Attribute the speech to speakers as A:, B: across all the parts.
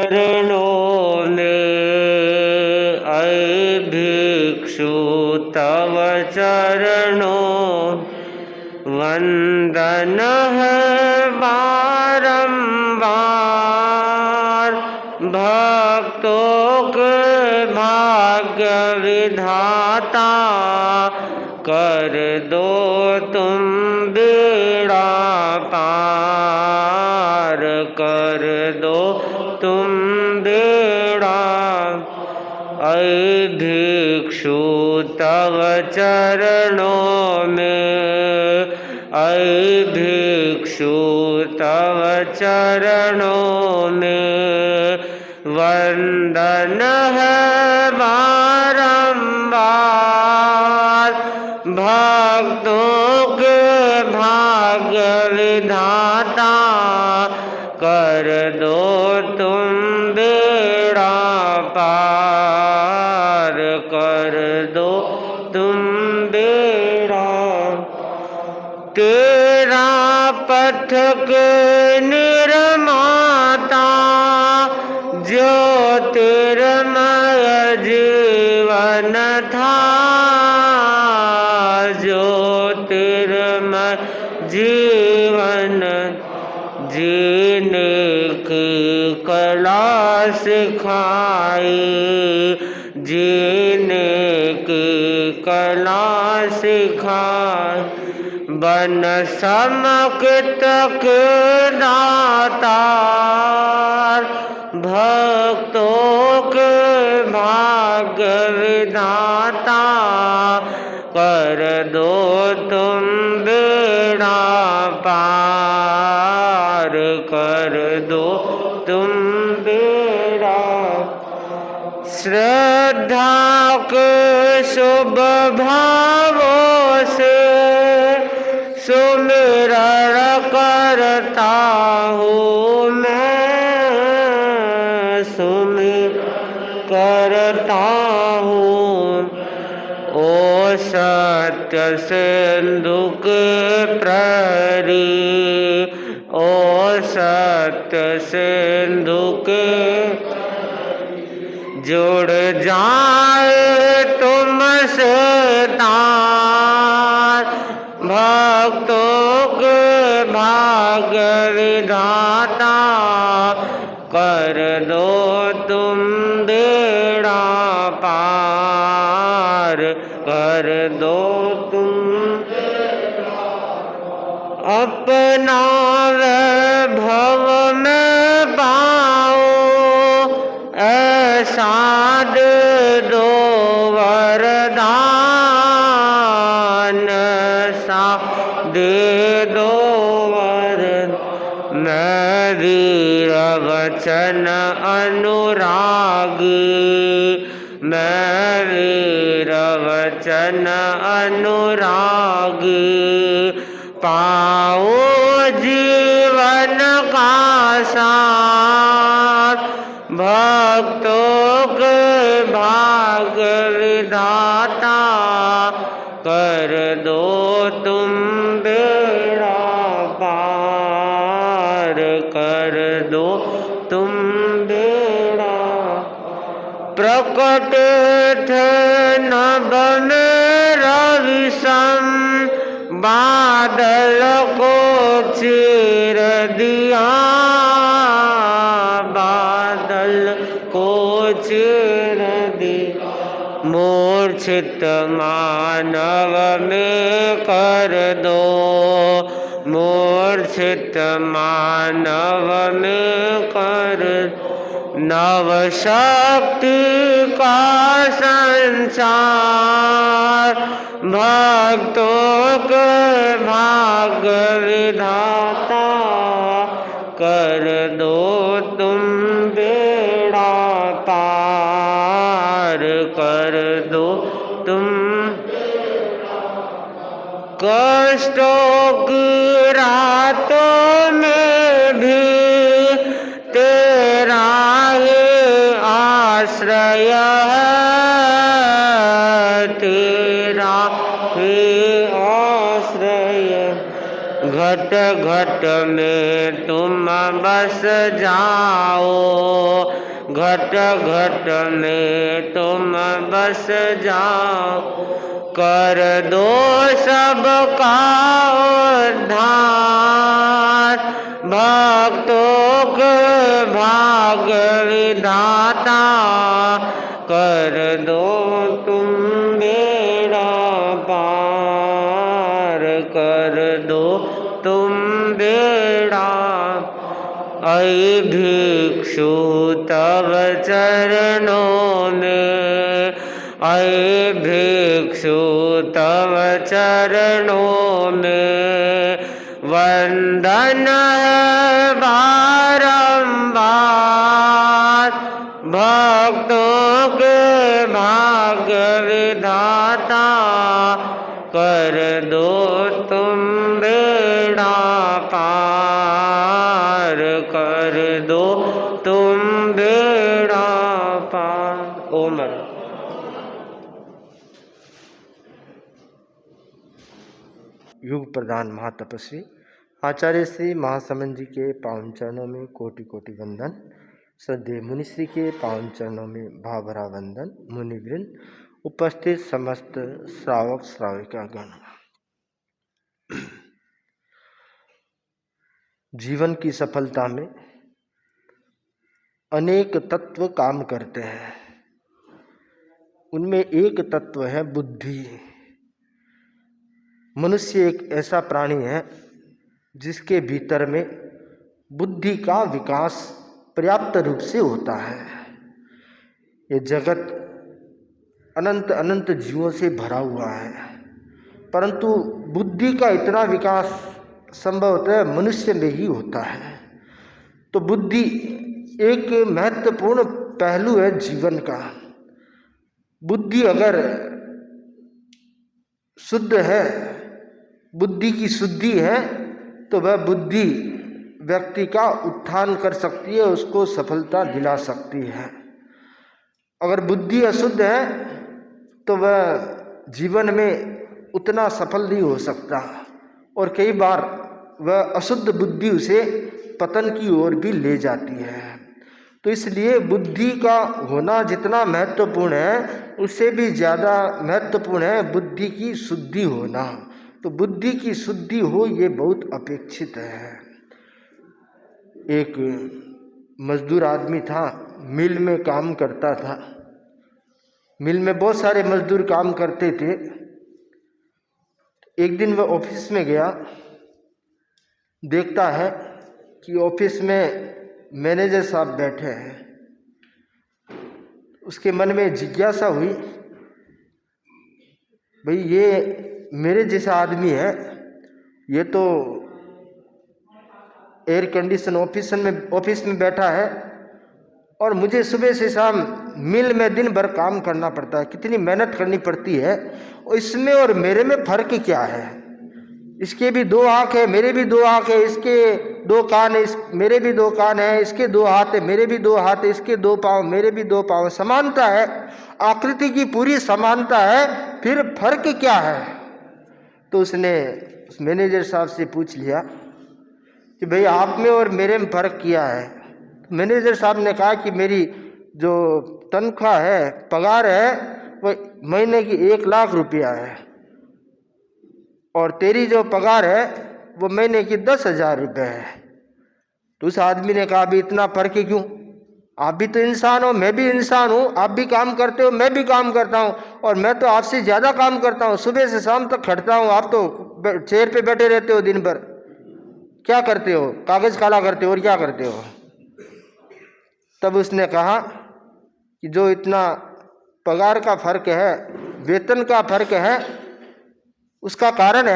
A: चरणों में ऐ भिक्षु तव चरणों वंदन है बारंबार। भक्तों के भाग्य विधाता कर दो तुम बेड़ा पार, कर दो तुम बेड़ा। ऐ भिक्षु तव चरणों में ऐ भिक्षु तव चरणों में वंदन है बारंबार। भक्तों के भाग्य विधाता कर दो तुम बेड़ा पार, कर दो तुम बेड़ा। तेरा पथक निर्माता ज्योतिर्मय जीवन था, ज्योतिर्मय जीवन। जीने की कला सिखाई, जीने की कला सिखाई। बन समक तक दातार, भक्तों के भाग्य विधाता कर दो तुम बेड़ा पार, कर दो तुम बेड़ा। श्रद्धा के शुभ भावों से सुमिरन करता हूँ मैं, सुमिरन करता हूँ। ओ सत्य सिंधु के प्रहरी, ओ सत्य सिंधु के जुड़ जाए तुमसे तार। भक्तों के भाग्य विधाता कर दो तुम बेड़ा पार, कर दो तुम। अपना वैभव में पाओ ऐसा दे दो वरदान, ऐसा दे दो वरदान। मैं वीर वचन अनुराग, मैं वीर वचन अनुराग। पाओ जीवन का सार, भक्तों के भाग्य विधाता कर दो तुम बेड़ा पार, कर दो तुम बेड़ा। प्रकट थे नभ में रवि सम, बादल को चीर दिया, बादल को चीर दिया। मूर्छित मानव में कर दो, मूर्छित मानव में कर। नव शक्ति का संचार, भक्तों के भाग्य विधाता कर दो तुम बेड़ा पार, कर दो तुम। कष्टों की रातों में भी तेरा आश्रय है, तेरा ही आश्रय। घट घट में तुम बस जाओ, घट घट में तुम बस जाओ, कर दो सबका उद्धार। भक्तों के भाग विधाता, कर दो तुम बेड़ा पार, कर दो तुम बेड़ा। ऐ भिक्षु तव चरणों में, ऐ भिक्षु तव चरणों में वंदन है बारंबार। भक्तों के भाग्य विधाता, कर दो तुम बेड़ा पार, कर दो तुम बेड़ा पार। ओम।
B: युग प्रधान महातपस्वी आचार्य श्री महासमन जी के पावन चरणों में कोटि कोटि वंदन। श्रद्धेय मुनिश्री के पावन चरणों में भावभरा वंदन। मुनिवृंद, उपस्थित समस्त श्रावक श्राविका गण, जीवन की सफलता में अनेक तत्व काम करते हैं। उनमें एक तत्व है बुद्धि। मनुष्य एक ऐसा प्राणी है जिसके भीतर में बुद्धि का विकास पर्याप्त रूप से होता है। ये जगत अनंत अनंत जीवों से भरा हुआ है, परंतु बुद्धि का इतना विकास संभवतः मनुष्य में ही होता है। तो बुद्धि एक महत्वपूर्ण पहलू है जीवन का। बुद्धि अगर शुद्ध है, बुद्धि की शुद्धि है, तो वह बुद्धि व्यक्ति का उत्थान कर सकती है, उसको सफलता दिला सकती है। अगर बुद्धि अशुद्ध है तो वह जीवन में उतना सफल नहीं हो सकता, और कई बार वह अशुद्ध बुद्धि उसे पतन की ओर भी ले जाती है। तो इसलिए बुद्धि का होना जितना महत्वपूर्ण है, उससे भी ज़्यादा महत्वपूर्ण है बुद्धि की शुद्धि होना। तो बुद्धि की शुद्धि हो ये बहुत अपेक्षित है। एक मजदूर आदमी था, मिल में काम करता था। मिल में बहुत सारे मजदूर काम करते थे। एक दिन वह ऑफिस में गया, देखता है कि ऑफिस में मैनेजर साहब बैठे हैं। उसके मन में जिज्ञासा हुई, भाई ये मेरे जैसा आदमी है, ये तो एयर कंडीशन ऑफिस में बैठा है, और मुझे सुबह से शाम मिल में दिन भर काम करना पड़ता है, कितनी मेहनत करनी पड़ती है, और इसमें और मेरे में फर्क क्या है? इसके भी दो आँख है, मेरे भी दो आँख है, इसके दो कान है, मेरे भी दो कान है, इसके दो हाथ है, मेरे भी दो हाथ है, इसके दो पाँव, मेरे भी दो पाँव। समानता है, आकृति की पूरी समानता है, फिर फर्क क्या है? तो उसने उस मैनेजर साहब से पूछ लिया कि भाई आप में और मेरे में फ़र्क क्या है? तो मैनेजर साहब ने कहा कि मेरी जो तनख्वाह है, पगार है, वो महीने की 1,00,000 रुपया है, और तेरी जो पगार है वो महीने की 10,000 रुपये है। तो उस आदमी ने कहा अभी इतना फर्क क्यों? आप भी तो इंसान हो, मैं भी इंसान हूँ, आप भी काम करते हो, मैं भी काम करता हूँ, और मैं तो आपसे ज़्यादा काम करता हूँ, सुबह से शाम तक खटता हूँ, आप तो चेयर पे बैठे रहते हो दिन भर। क्या करते हो? कागज़ काला करते हो, और क्या करते हो? तब उसने कहा कि जो इतना पगार का फर्क है, वेतन का फर्क है, उसका कारण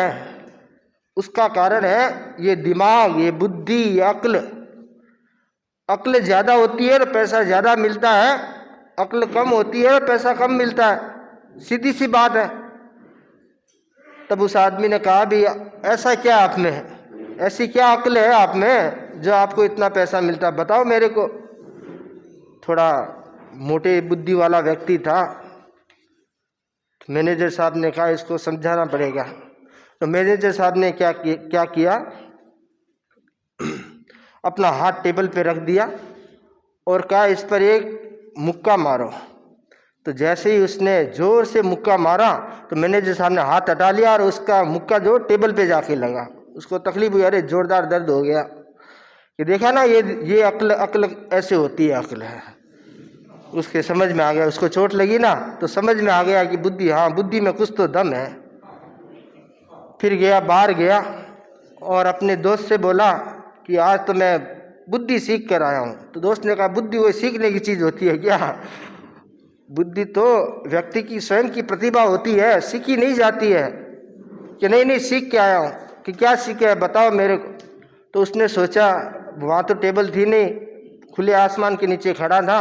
B: है ये दिमाग, ये बुद्धि, ये अक्ल। अक्ल ज़्यादा होती है तो पैसा ज़्यादा मिलता है, अक्ल कम होती है तो पैसा कम मिलता है, सीधी सी बात है। तब उस आदमी ने कहा भी ऐसा क्या आप में है, ऐसी क्या अक्ल है आप में जो आपको इतना पैसा मिलता है, बताओ मेरे को। थोड़ा मोटे बुद्धि वाला व्यक्ति था। तो मैनेजर साहब ने कहा इसको समझाना पड़ेगा। तो मैनेजर साहब ने क्या किया, अपना हाथ टेबल पे रख दिया और कहा इस पर एक मुक्का मारो। तो जैसे ही उसने जोर से मुक्का मारा तो मैनेजर साहब ने हाथ हटा लिया और उसका मुक्का जो टेबल पे जाके लगा। उसको तकलीफ हुई, अरे जोरदार दर्द हो गया। कि देखा ना, ये अक्ल ऐसे होती है, अक्ल है। उसके समझ में आ गया, उसको चोट लगी ना तो समझ में आ गया कि बुद्धि, हाँ बुद्धि में कुछ तो दम है। फिर गया, बाहर गया और अपने दोस्त से बोला कि आज तो मैं बुद्धि सीख कर आया हूँ। तो दोस्त ने कहा बुद्धि कोई सीखने की चीज़ होती है क्या? बुद्धि तो व्यक्ति की स्वयं की प्रतिभा होती है, सीखी नहीं जाती है। कि नहीं सीख के आया हूँ। कि क्या सीखे है बताओ मेरे को। तो उसने सोचा, वहाँ तो टेबल थी नहीं, खुले आसमान के नीचे खड़ा था।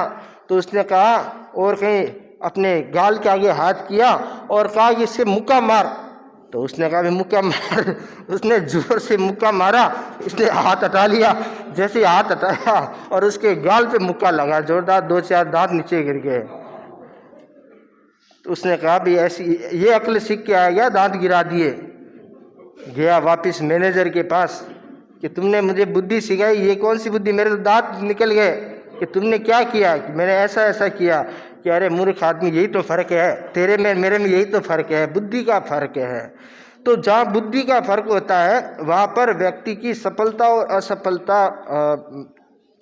B: तो उसने कहा और कहीं अपने गाल के आगे हाथ किया और कहा कि इससे मुक्का मार। तो उसने कहा मुक्का मार। उसने जोर से मुक्का मारा, इसने हाथ हटा लिया। जैसे हाथ हटाया और उसके गाल पे मुक्का लगा जोरदार, 2-4 दांत नीचे गिर गए। तो उसने कहा भी ऐसी ये अक्ल सीख के आ गया, दांत गिरा दिए। गया वापस मैनेजर के पास कि तुमने मुझे बुद्धि सिखाई, ये कौन सी बुद्धि, मेरे तो दांत निकल गए। कि तुमने क्या किया? कि मैंने ऐसा ऐसा किया। कि अरे मूर्ख आदमी, यही तो फर्क है तेरे में मेरे में, यही तो फर्क है, बुद्धि का फर्क है। तो जहाँ बुद्धि का फर्क होता है वहाँ पर व्यक्ति की सफलता और असफलता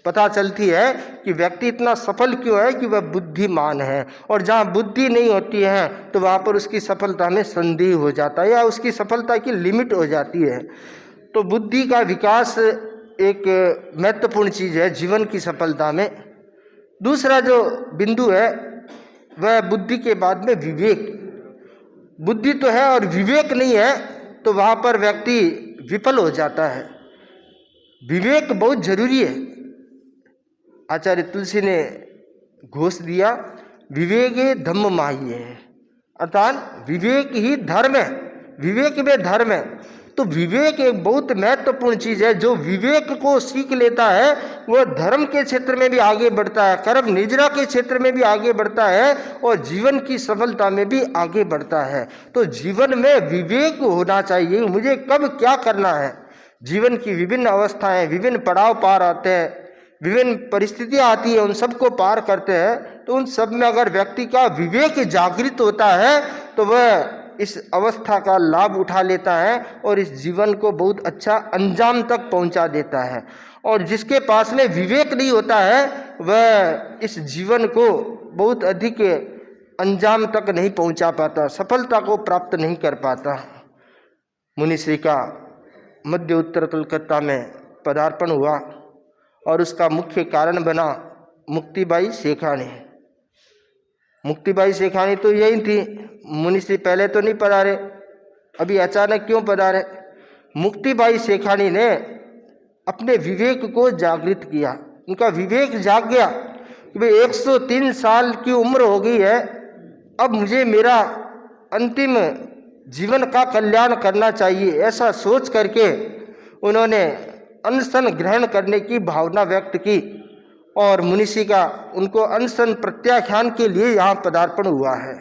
B: पता चलती है कि व्यक्ति इतना सफल क्यों है कि वह बुद्धिमान है। और जहाँ बुद्धि नहीं होती है तो वहाँ पर उसकी सफलता में संदेह हो जाता है या उसकी सफलता की लिमिट हो जाती है। तो बुद्धि का विकास एक महत्वपूर्ण चीज़ है जीवन की सफलता में। दूसरा जो बिंदु है वह बुद्धि के बाद में विवेक। बुद्धि तो है और विवेक नहीं है तो वहाँ पर व्यक्ति विफल हो जाता है। विवेक बहुत जरूरी है। आचार्य तुलसी ने घोष दिया, विवेके धम्म माहिए, अर्थात विवेक ही धर्म है, विवेक में धर्म है। तो विवेक एक बहुत महत्वपूर्ण चीज़ है। जो विवेक को सीख लेता है वह धर्म के क्षेत्र में भी आगे बढ़ता है, कर्म निजरा के क्षेत्र में भी आगे बढ़ता है और जीवन की सफलता में भी आगे बढ़ता है। तो जीवन में विवेक होना चाहिए, मुझे कब क्या करना है। जीवन की विभिन्न अवस्थाएं, विभिन्न पड़ाव पार आते हैं, विभिन्न परिस्थितियां आती है, उन सबको पार करते हैं। तो उन सब में अगर व्यक्ति का विवेक जागृत होता है तो वह इस अवस्था का लाभ उठा लेता है और इस जीवन को बहुत अच्छा अंजाम तक पहुंचा देता है। और जिसके पास में विवेक नहीं होता है वह इस जीवन को बहुत अधिक अंजाम तक नहीं पहुंचा पाता, सफलता को प्राप्त नहीं कर पाता। मुनिश्री का मध्य उत्तर कलकत्ता में पदार्पण हुआ और उसका मुख्य कारण बना मुक्तिबाई सेखानी। मुक्तिबाई सेखानी तो यही थी, मुनिश्री पहले तो नहीं पधारे, अभी अचानक क्यों पधारे। मुक्तिबाई सेखानी ने अपने विवेक को जागृत किया, उनका विवेक जाग गया कि भाई 103 साल की उम्र हो गई है, अब मुझे मेरा अंतिम जीवन का कल्याण करना चाहिए। ऐसा सोच करके उन्होंने अनशन ग्रहण करने की भावना व्यक्त की और मुनिषी का उनको अनशन प्रत्याख्यान के लिए यहाँ पदार्पण हुआ है।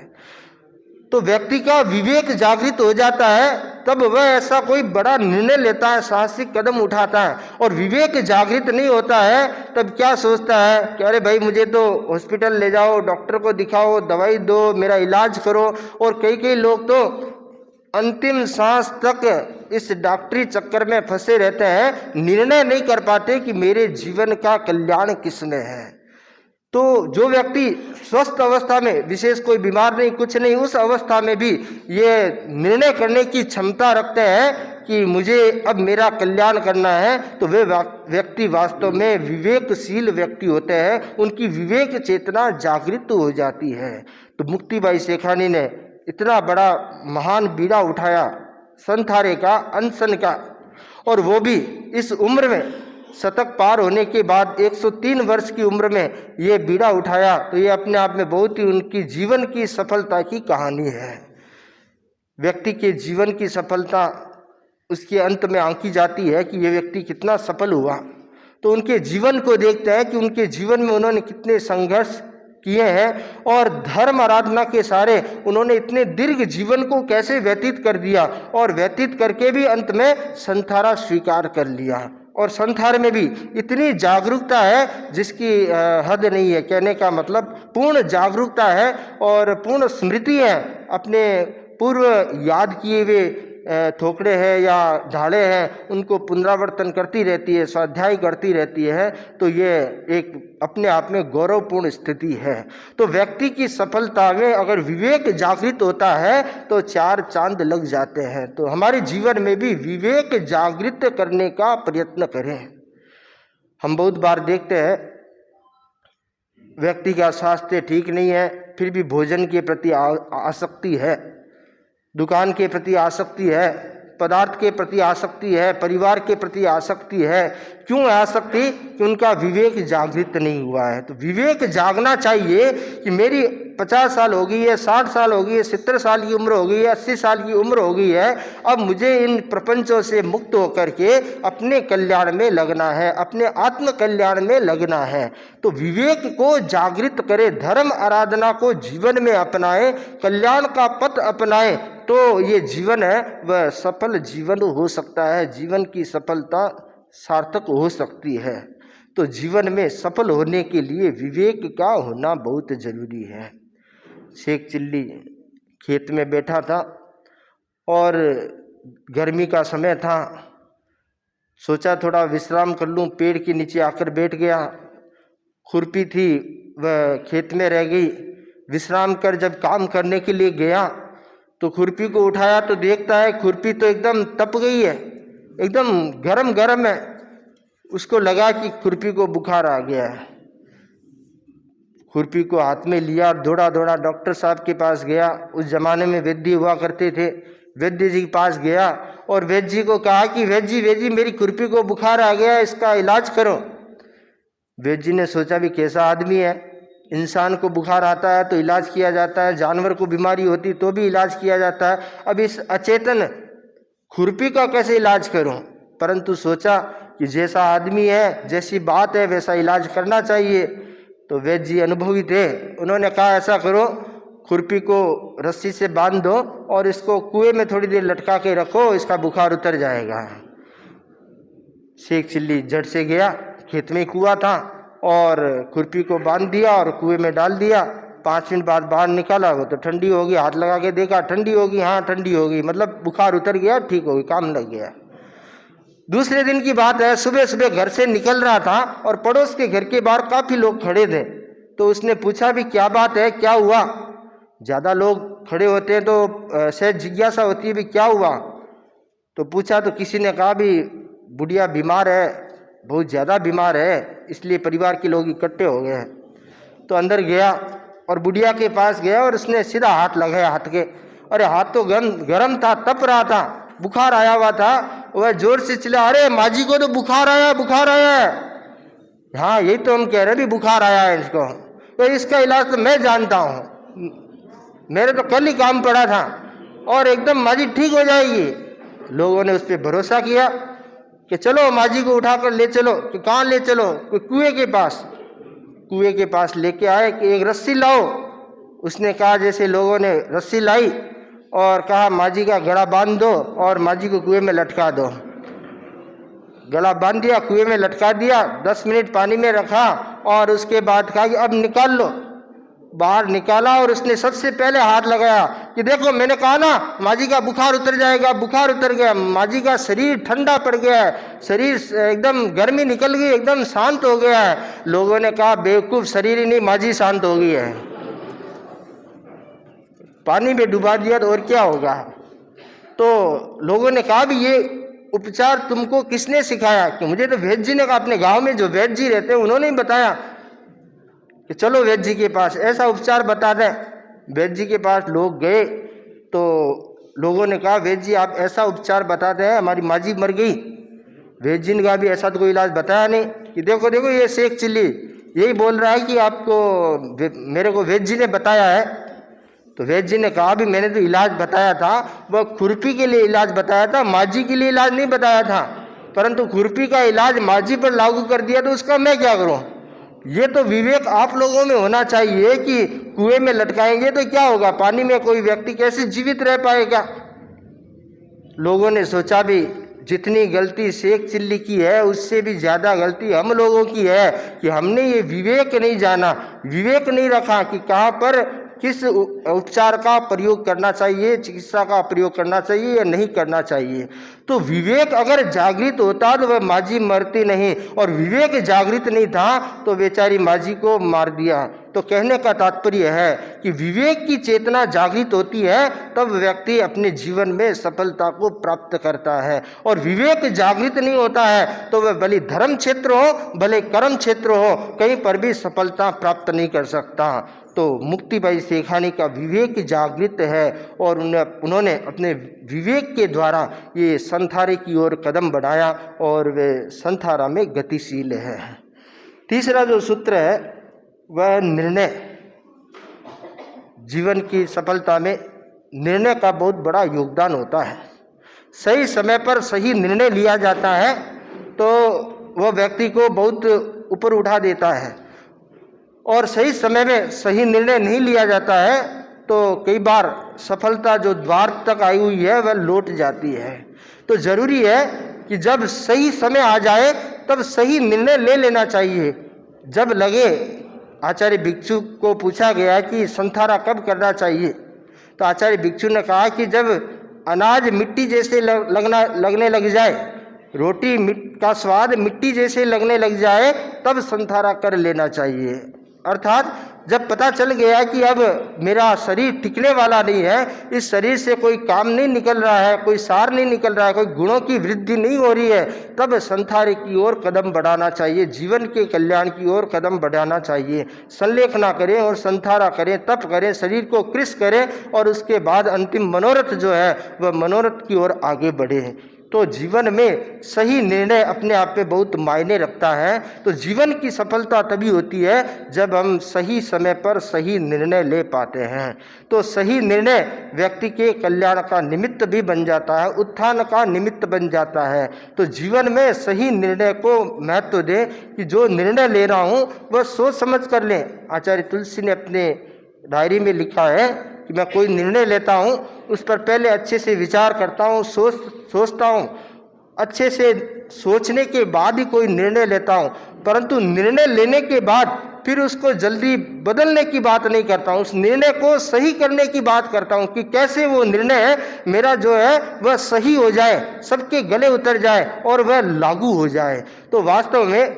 B: तो व्यक्ति का विवेक जागृत हो जाता है तब वह ऐसा कोई बड़ा निर्णय लेता है, साहसिक कदम उठाता है। और विवेक जागृत नहीं होता है तब क्या सोचता है कि अरे भाई मुझे तो हॉस्पिटल ले जाओ, डॉक्टर को दिखाओ, दवाई दो, मेरा इलाज करो। और कई लोग तो अंतिम सांस तक इस डॉक्टरी चक्कर में फंसे रहते हैं, निर्णय नहीं कर पाते कि मेरे जीवन का कल्याण किसमें है। तो जो व्यक्ति स्वस्थ अवस्था में, विशेष कोई बीमार नहीं कुछ नहीं, उस अवस्था में भी ये निर्णय करने की क्षमता रखते हैं कि मुझे अब मेरा कल्याण करना है, तो वे व्यक्ति वास्तव में विवेकशील व्यक्ति होते हैं, उनकी विवेक चेतना जागृत हो जाती है। तो मुक्तिबाई सेखानी ने इतना बड़ा महान बीड़ा उठाया संथारे का, अनशन का, और वो भी इस उम्र में, शतक पार होने के बाद 103 वर्ष की उम्र में ये बीड़ा उठाया। तो ये अपने आप में बहुत ही उनकी जीवन की सफलता की कहानी है। व्यक्ति के जीवन की सफलता उसके अंत में आंकी जाती है कि ये व्यक्ति कितना सफल हुआ। तो उनके जीवन को देखते हैं कि उनके जीवन में उन्होंने कितने संघर्ष किए हैं और धर्म आराधना के सारे उन्होंने इतने दीर्घ जीवन को कैसे व्यतीत कर दिया और व्यतीत करके भी अंत में संथारा स्वीकार कर लिया और संसार में भी इतनी जागरूकता है जिसकी हद नहीं है। कहने का मतलब पूर्ण जागरूकता है और पूर्ण स्मृति है, अपने पूर्व याद किए हुए थोकड़े हैं या ढाले हैं उनको पुनरावर्तन करती रहती है, स्वाध्याय करती रहती है। तो ये एक अपने आप में गौरवपूर्ण स्थिति है। तो व्यक्ति की सफलता में अगर विवेक जागृत होता है तो 4 चांद लग जाते हैं। तो हमारे जीवन में भी विवेक जागृत करने का प्रयत्न करें। हम बहुत बार देखते हैं व्यक्ति का स्वास्थ्य ठीक नहीं है, फिर भी भोजन के प्रति आसक्ति है, दुकान के प्रति आसक्ति है, पदार्थ के प्रति आसक्ति है, परिवार के प्रति आसक्ति है। क्यों आसक्ति? कि उनका विवेक जागृत नहीं हुआ है। तो विवेक जागना चाहिए कि मेरी 50 साल हो गई है, 60 साल हो गई है, 70 साल की उम्र हो गई है, 80 साल की उम्र हो गई है, अब मुझे इन प्रपंचों से मुक्त होकर के अपने कल्याण में लगना है, अपने आत्म कल्याण में लगना है। तो विवेक को जागृत करे, धर्म आराधना को जीवन में अपनाए, कल्याण का पथ अपनाए, तो ये जीवन है वह सफल जीवन हो सकता है, जीवन की सफलता सार्थक हो सकती है। तो जीवन में सफल होने के लिए विवेक का होना बहुत जरूरी है। शेख चिल्ली खेत में बैठा था और गर्मी का समय था, सोचा थोड़ा विश्राम कर लूं, पेड़ के नीचे आकर बैठ गया। खुरपी थी वह खेत में रह गई। विश्राम कर जब काम करने के लिए गया तो खुरपी को उठाया तो देखता है खुरपी तो एकदम तप गई है, एकदम गरम गरम है। उसको लगा कि खुरपी को बुखार आ गया है। खुरपी को हाथ में लिया, दौड़ा दौड़ा डॉक्टर साहब के पास गया। उस जमाने में वैद्य हुआ करते थे। वैद्य जी के पास गया और वैद्य जी को कहा कि वैद्य जी मेरी खुरपी को बुखार आ गया, इसका इलाज करो। वैद्य जी ने सोचा भी कैसा आदमी है, इंसान को बुखार आता है तो इलाज किया जाता है, जानवर को बीमारी होती तो भी इलाज किया जाता है, अब इस अचेतन खुरपी का कैसे इलाज करूं? परंतु सोचा कि जैसा आदमी है, जैसी बात है, वैसा इलाज करना चाहिए। तो वैद्य जी अनुभवी थे, उन्होंने कहा ऐसा करो, खुरपी को रस्सी से बांध दो और इसको कुएं में थोड़ी देर लटका के रखो, इसका बुखार उतर जाएगा। शेख चिल्ली झट से गया, खेत में कुआं था, और खुरपी को बांध दिया और कुएं में डाल दिया। 5 मिनट बाद बाहर निकाला, वो तो ठंडी होगी, हाथ लगा के देखा ठंडी होगी, हाँ ठंडी होगी, मतलब बुखार उतर गया, ठीक हो गई, काम लग गया। दूसरे दिन की बात है, सुबह सुबह घर से निकल रहा था और पड़ोस के घर के बाहर काफ़ी लोग खड़े थे। तो उसने पूछा भी क्या बात है, क्या हुआ? ज़्यादा लोग खड़े होते हैं तो शायद जिज्ञासा होती है भी क्या हुआ। तो पूछा तो किसी ने कहा भी बुढ़िया बीमार है, बहुत ज़्यादा बीमार है, इसलिए परिवार के लोग इकट्ठे हो गए हैं। तो अंदर गया और बुढ़िया के पास गया और उसने सीधा हाथ लगाया हाथ के। अरे हाथ तो गरम था, तप रहा था, बुखार आया हुआ था। वह जोर से चिल्ला, अरे माजी को तो बुखार आया, बुखार आया है। हाँ यही तो हम कह रहे भी बुखार आया है इसको, तो इसका इलाज तो मैं जानता हूँ, मेरे तो कल ही काम पड़ा था और एकदम माजी ठीक हो जाएगी। लोगों ने उस पर भरोसा किया कि चलो माजी को उठाकर ले चलो। कि कहाँ ले चलो? कुएं के पास। कुएं के पास लेके आए कि एक रस्सी लाओ। उसने कहा, जैसे लोगों ने रस्सी लाई और कहा माजी का गला बांध दो और माजी को कुएं में लटका दो। गला बांध दिया, कुएं में लटका दिया, 10 मिनट पानी में रखा और उसके बाद कहा कि अब निकाल लो। बाहर निकाला और उसने सबसे पहले हाथ लगाया कि देखो मैंने कहा ना माजी का बुखार उतर जाएगा। बुखार उतर गया, माजी का शरीर ठंडा पड़ गया है, शरीर एकदम गर्मी निकल गई, एकदम शांत हो गया है। लोगों ने कहा बेवकूफ, शरीर ही नहीं माजी शांत हो गई है। पानी में डुबा दिया तो और क्या होगा। तो लोगों ने कहा भी ये उपचार तुमको किसने सिखाया? कि मुझे तो वैद्य जी ने कहा, अपने गांव में जो वैद्य जी रहते हैं उन्होंने ही बताया कि चलो वैद्य जी के पास ऐसा उपचार बता दें। वैद्य जी के पास लोग गए तो लोगों ने कहा वैद्य जी आप ऐसा उपचार बताते हैं, हमारी माजी मर गई। वैद्य जी ने कहा भी ऐसा तो कोई इलाज बताया नहीं। कि देखो देखो ये शेख चिल्ली यही बोल रहा है कि आपको मेरे को वैद्य जी ने बताया है। तो वैद्य जी ने कहा भी मैंने तो इलाज बताया था, वह खुरपी के लिए इलाज बताया था, माजी के लिए इलाज नहीं बताया था। परंतु खुरपी का इलाज माजी पर लागू कर दिया तो उसका मैं क्या करूं? ये तो विवेक आप लोगों में होना चाहिए कि कुएं में लटकाएंगे तो क्या होगा, पानी में कोई व्यक्ति कैसे जीवित रह पाएगा। लोगों ने सोचा भी जितनी गलती शेख चिल्ली की है उससे भी ज़्यादा गलती हम लोगों की है कि हमने ये विवेक नहीं जाना, विवेक नहीं रखा कि कहाँ पर किस उपचार का प्रयोग करना चाहिए, चिकित्सा का प्रयोग करना चाहिए या नहीं करना चाहिए। तो विवेक अगर जागृत होता तो वह माझी मरती नहीं, और विवेक जागृत नहीं था तो बेचारी माझी को मार दिया। तो कहने का तात्पर्य है कि विवेक की चेतना जागृत होती है तब व्यक्ति अपने जीवन में सफलता को प्राप्त करता है, और विवेक जागृत नहीं होता है तो वह भले धर्म क्षेत्र हो भले कर्म क्षेत्र हो, कहीं पर भी सफलता प्राप्त नहीं कर सकता। तो मुक्तिबाई सेखानी का विवेक जागृत है और उन्होंने अपने विवेक के द्वारा ये संथारे की ओर कदम बढ़ाया और वे संथारा में गतिशील है। तीसरा जो सूत्र है वह निर्णय। जीवन की सफलता में निर्णय का बहुत बड़ा योगदान होता है। सही समय पर सही निर्णय लिया जाता है तो वह व्यक्ति को बहुत ऊपर उठा देता है, और सही समय में सही निर्णय नहीं लिया जाता है तो कई बार सफलता जो द्वार तक आई हुई है वह लौट जाती है। तो जरूरी है कि जब सही समय आ जाए तब सही निर्णय ले लेना चाहिए। जब लगे, आचार्य भिक्षु को पूछा गया कि संथारा कब करना चाहिए, तो आचार्य भिक्षु ने कहा कि जब अनाज मिट्टी जैसे लगने लग जाए, रोटी का स्वाद मिट्टी जैसे लगने लग जाए तब संथारा कर लेना चाहिए। अर्थात जब पता चल गया कि अब मेरा शरीर टिकने वाला नहीं है, इस शरीर से कोई काम नहीं निकल रहा है, कोई सार नहीं निकल रहा है, कोई गुणों की वृद्धि नहीं हो रही है, तब संथारे की ओर कदम बढ़ाना चाहिए, जीवन के कल्याण की ओर कदम बढ़ाना चाहिए। संलेखना करें और संथारा करें, तप करें, शरीर को कृश करें और उसके बाद अंतिम मनोरथ जो है वह मनोरथ की ओर आगे बढ़े। तो जीवन में सही निर्णय अपने आप में बहुत मायने रखता है। तो जीवन की सफलता तभी होती है जब हम सही समय पर सही निर्णय ले पाते हैं। तो सही निर्णय व्यक्ति के कल्याण का निमित्त भी बन जाता है, उत्थान का निमित्त बन जाता है। तो जीवन में सही निर्णय को महत्व दें कि जो निर्णय ले रहा हूँ वह सोच समझ कर लें। आचार्य तुलसी ने अपने डायरी में लिखा है कि मैं कोई निर्णय लेता हूँ उस पर पहले अच्छे से विचार करता हूँ, सोचता हूँ, अच्छे से सोचने के बाद ही कोई निर्णय लेता हूँ, परंतु निर्णय लेने के बाद फिर उसको जल्दी बदलने की बात नहीं करता हूँ, उस निर्णय को सही करने की बात करता हूँ कि कैसे वो निर्णय मेरा जो है वह सही हो जाए, सबके गले उतर जाए और वह लागू हो जाए। तो वास्तव में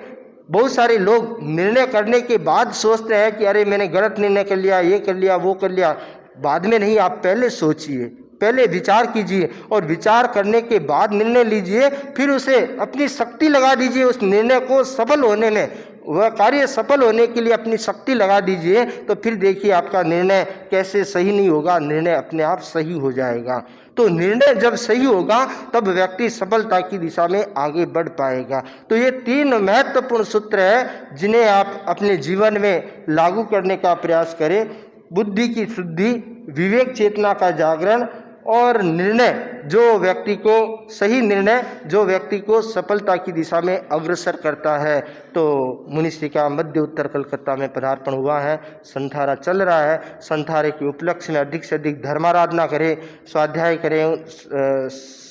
B: बहुत सारे लोग निर्णय करने के बाद सोचते हैं कि अरे मैंने गलत निर्णय कर लिया, ये कर लिया, वो कर लिया। बाद में नहीं, आप पहले सोचिए, पहले विचार कीजिए और विचार करने के बाद निर्णय लीजिए, फिर उसे अपनी शक्ति लगा दीजिए उस निर्णय को सफल होने में, वह कार्य सफल होने के लिए अपनी शक्ति लगा दीजिए। तो फिर देखिए आपका निर्णय कैसे सही नहीं होगा, निर्णय अपने आप सही हो जाएगा। तो निर्णय जब सही होगा तब व्यक्ति सफलता की दिशा में आगे बढ़ पाएगा। तो ये 3 महत्वपूर्ण सूत्र हैं जिन्हें आप अपने जीवन में लागू करने का प्रयास करें। बुद्धि की शुद्धि, विवेक चेतना का जागरण और निर्णय जो व्यक्ति को सही निर्णय जो व्यक्ति को सफलता की दिशा में अग्रसर करता है। तो मुनिश्री का मध्य उत्तर कलकत्ता में पदार्पण हुआ है, संथारा चल रहा है। संथारे के उपलक्ष्य में अधिक से अधिक धर्माराधना करें, स्वाध्याय करें,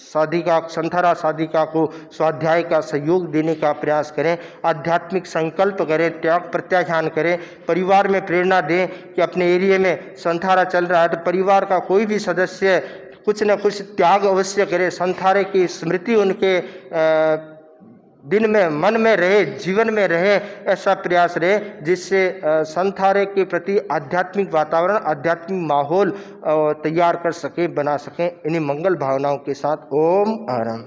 B: साधिका संथारा साधिका को स्वाध्याय का सहयोग देने का प्रयास करें, आध्यात्मिक संकल्प करें, त्याग प्रत्याख्यान करें, परिवार में प्रेरणा दें कि अपने एरिया में संथारा चल रहा है तो परिवार का कोई भी सदस्य कुछ न कुछ त्याग अवश्य करे, संथारे की स्मृति उनके दिन में मन में रहे, जीवन में रहे, ऐसा प्रयास रहे जिससे संथारे के प्रति आध्यात्मिक वातावरण, आध्यात्मिक माहौल तैयार कर सके, बना सकें। इन्हीं मंगल भावनाओं के साथ ओम आराम।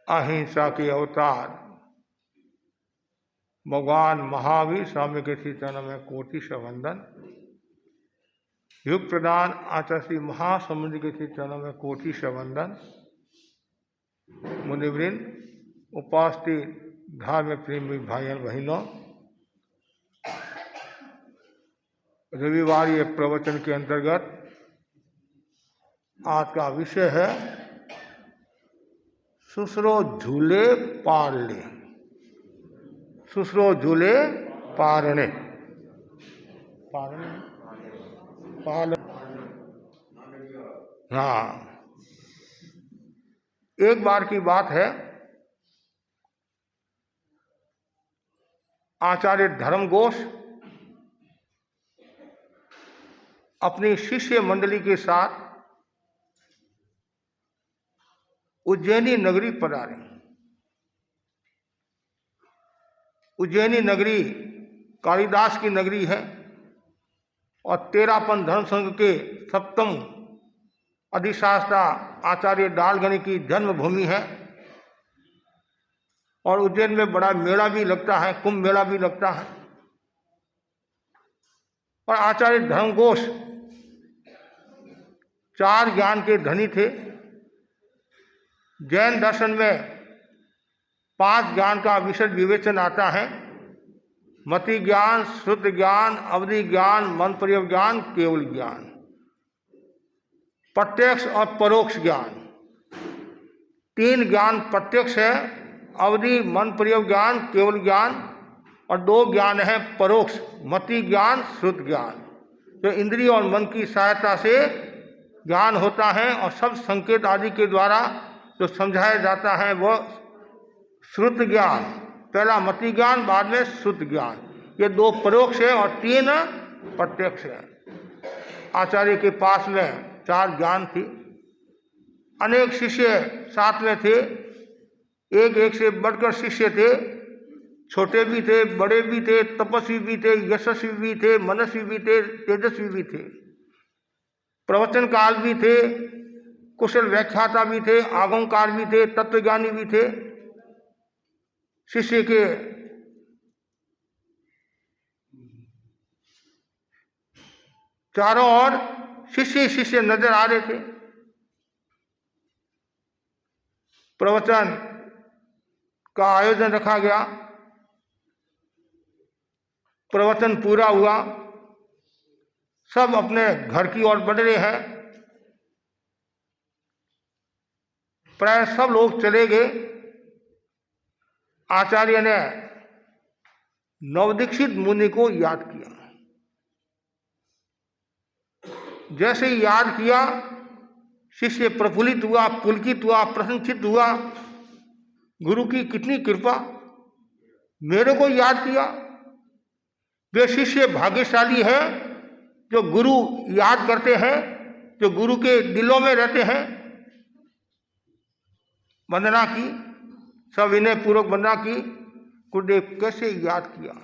C: अहिंसा के अवतार भगवान महावीर स्वामी के श्री चरण में कोटि से वंदन। युग प्रदान आचार्य श्री महासमुद्र के श्री चरणों में कोटि से वंदन। मुनिवृंद, उपस्थित धार्मिक प्रेमी भाइयों बहनों, रविवार प्रवचन के अंतर्गत आज का विषय है सुसरो झूले पारले। सुसरो झूले पारने, पारने पालन। हाँ, एक बार की बात है, आचार्य धर्मघोष अपनी शिष्य मंडली के साथ उज्जैनी नगरी पधारे। उज्जैनी नगरी कालिदास की नगरी है और तेरापन धर्म संघ के सप्तम अधिशास्त्रा आचार्य डालगनी की जन्मभूमि है। और उज्जैन में बड़ा मेला भी लगता है, कुंभ मेला भी लगता है। और आचार्य धर्मघोष 4 ज्ञान के धनी थे। जैन दर्शन में 5 ज्ञान का विशद विवेचन आता है: मति ज्ञान, श्रुत ज्ञान, अवधि ज्ञान, मन प्रयोग ज्ञान, केवल ज्ञान। प्रत्यक्ष और परोक्ष ज्ञान, 3 ज्ञान प्रत्यक्ष है, अवधि, मन प्रयोग ज्ञान, केवल ज्ञान, और 2 ज्ञान है परोक्ष, मति ज्ञान, श्रुत ज्ञान। जो इंद्रिय और मन की सहायता से ज्ञान होता है और सब संकेत आदि के द्वारा जो समझाया जाता है वह श्रुत ज्ञान। पहला मति ज्ञान, बाद में श्रुत ज्ञान। ये 2 परोक्ष है और 3 प्रत्यक्ष है। आचार्य के पास में 4 ज्ञान थी। अनेक शिष्य साथ में थे, एक से बढ़कर शिष्य थे। छोटे भी थे, बड़े भी थे, तपस्वी भी थे, यशस्वी भी थे, मनस्वी भी थे, तेजस्वी भी थे। प्रवचन काल भी थे, कुशल व्याख्याता भी थे, आगमकार भी थे, तत्वज्ञानी भी थे। शिष्य के चारों ओर शिष्य नजर आ रहे थे। प्रवचन का आयोजन रखा गया, प्रवचन पूरा हुआ, सब अपने घर की ओर बढ़ रहे हैं। प्राय सब लोग चले गए। आचार्य ने नवदीक्षित मुनि को याद किया। जैसे ही याद किया, शिष्य प्रफुल्लित हुआ, पुलकित हुआ, प्रसन्नचित्त हुआ। गुरु की कितनी कृपा, मेरे को याद किया। वे शिष्य भाग्यशाली है जो गुरु याद करते हैं, जो गुरु के दिलों में रहते हैं। वंदना की, सब विनय पूर्वक वंदना की। गुरुदेव कैसे याद किया?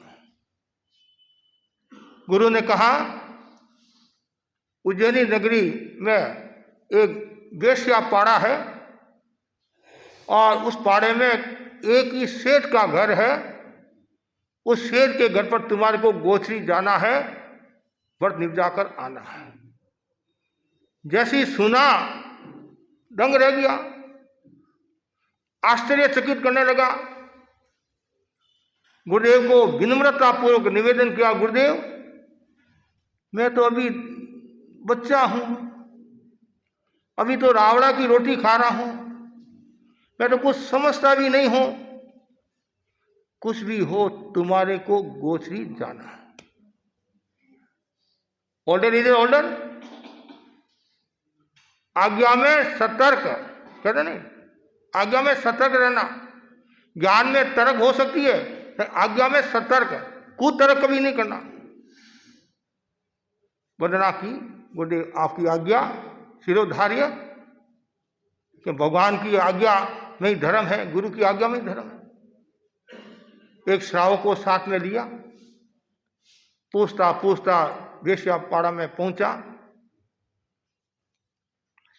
C: गुरु ने कहा, उज्जैनी नगरी में एक वेश्या पाड़ा है और उस पाड़े में एक ही सेठ का घर है। उस सेठ के घर पर तुम्हारे को गोचरी जाना है, व्रत निपजाकर आना है। जैसी सुना दंग रह गया, आश्चर्यचकित करने लगा। गुरुदेव को विनम्रतापूर्वक निवेदन किया, गुरुदेव मैं तो अभी बच्चा हूं, अभी तो रावड़ा की रोटी खा रहा हूं, मैं तो कुछ समझता भी नहीं हूं। कुछ भी हो तुम्हारे को गोचरी जाना है। ऑर्डर इधर ऑर्डर, आज्ञा में सतर्क, कहते नहीं, आज्ञा में सतर्क रहना। ज्ञान में तर्क हो सकती है, आज्ञा में सतर्क, कुतर्क कभी नहीं करना। वंदना की, गुरुदेव आपकी आज्ञा शिरोधार्य, कि भगवान की आज्ञा में ही धर्म है, गुरु की आज्ञा में ही धर्म है। एक श्रावक को साथ में लिया, पूछता पूछता वेश्या पाड़ा में पहुंचा,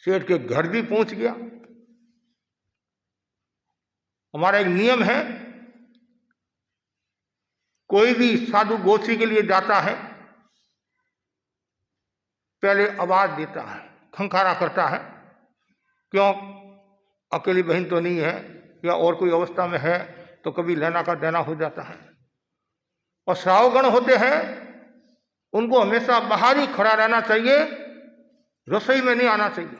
C: सेठ के घर भी पहुंच गया। हमारा एक नियम है, कोई भी साधु गोचरी के लिए जाता है, पहले आवाज देता है, खंखारा करता है, क्यों अकेली बहन तो नहीं है या और कोई अवस्था में है तो कभी लेना का देना हो जाता है। और श्रावगण होते हैं, उनको हमेशा बाहर ही खड़ा रहना चाहिए, रसोई में नहीं आना चाहिए।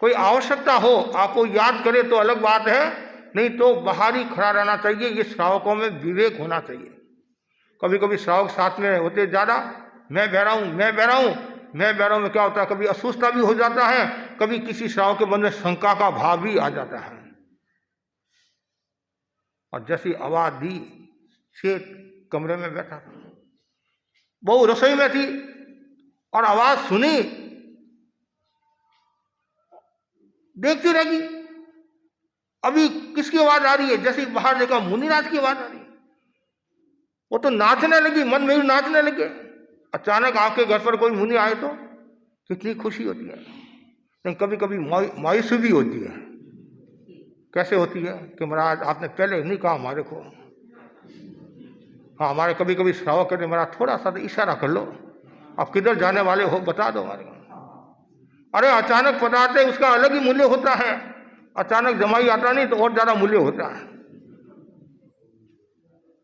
C: कोई आवश्यकता हो आपको याद करे तो अलग बात है, नहीं तो बाहर ही खड़ा रहना चाहिए। ये श्रावकों में विवेक होना चाहिए। कभी कभी श्रावक साथ में होते ज़्यादा मैं बह रहा हूं, मैं बह रहा हूं, मैं बह रहा हूं में क्या होता है, कभी असुस्थता भी हो जाता है, कभी किसी श्रावक के मन में शंका का भाव भी आ जाता है। और जैसी आवाज दी, शेठ कमरे में बैठा था, बहू रसोई में थी और आवाज सुनी, देखती रहेगी अभी किसकी आवाज आ रही है। जैसे बाहर देखा मुनिराज की आवाज आ रही है, वो तो नाचने लगी, मन में भी नाचने लगे। अचानक आपके घर पर कोई मुनि आए तो कितनी खुशी होती है, लेकिन कभी कभी मायूसी भी होती है। कैसे होती है कि महाराज आपने पहले नहीं कहा हमारे को। हाँ, हमारे कभी कभी श्रावक करते, महाराज थोड़ा सा इशारा कर लो, आप किधर जाने वाले हो बता दो हमारे को। अरे अचानक पटाते उसका अलग ही मूल्य होता है, अचानक जमाई आता नहीं तो और ज्यादा मूल्य होता है।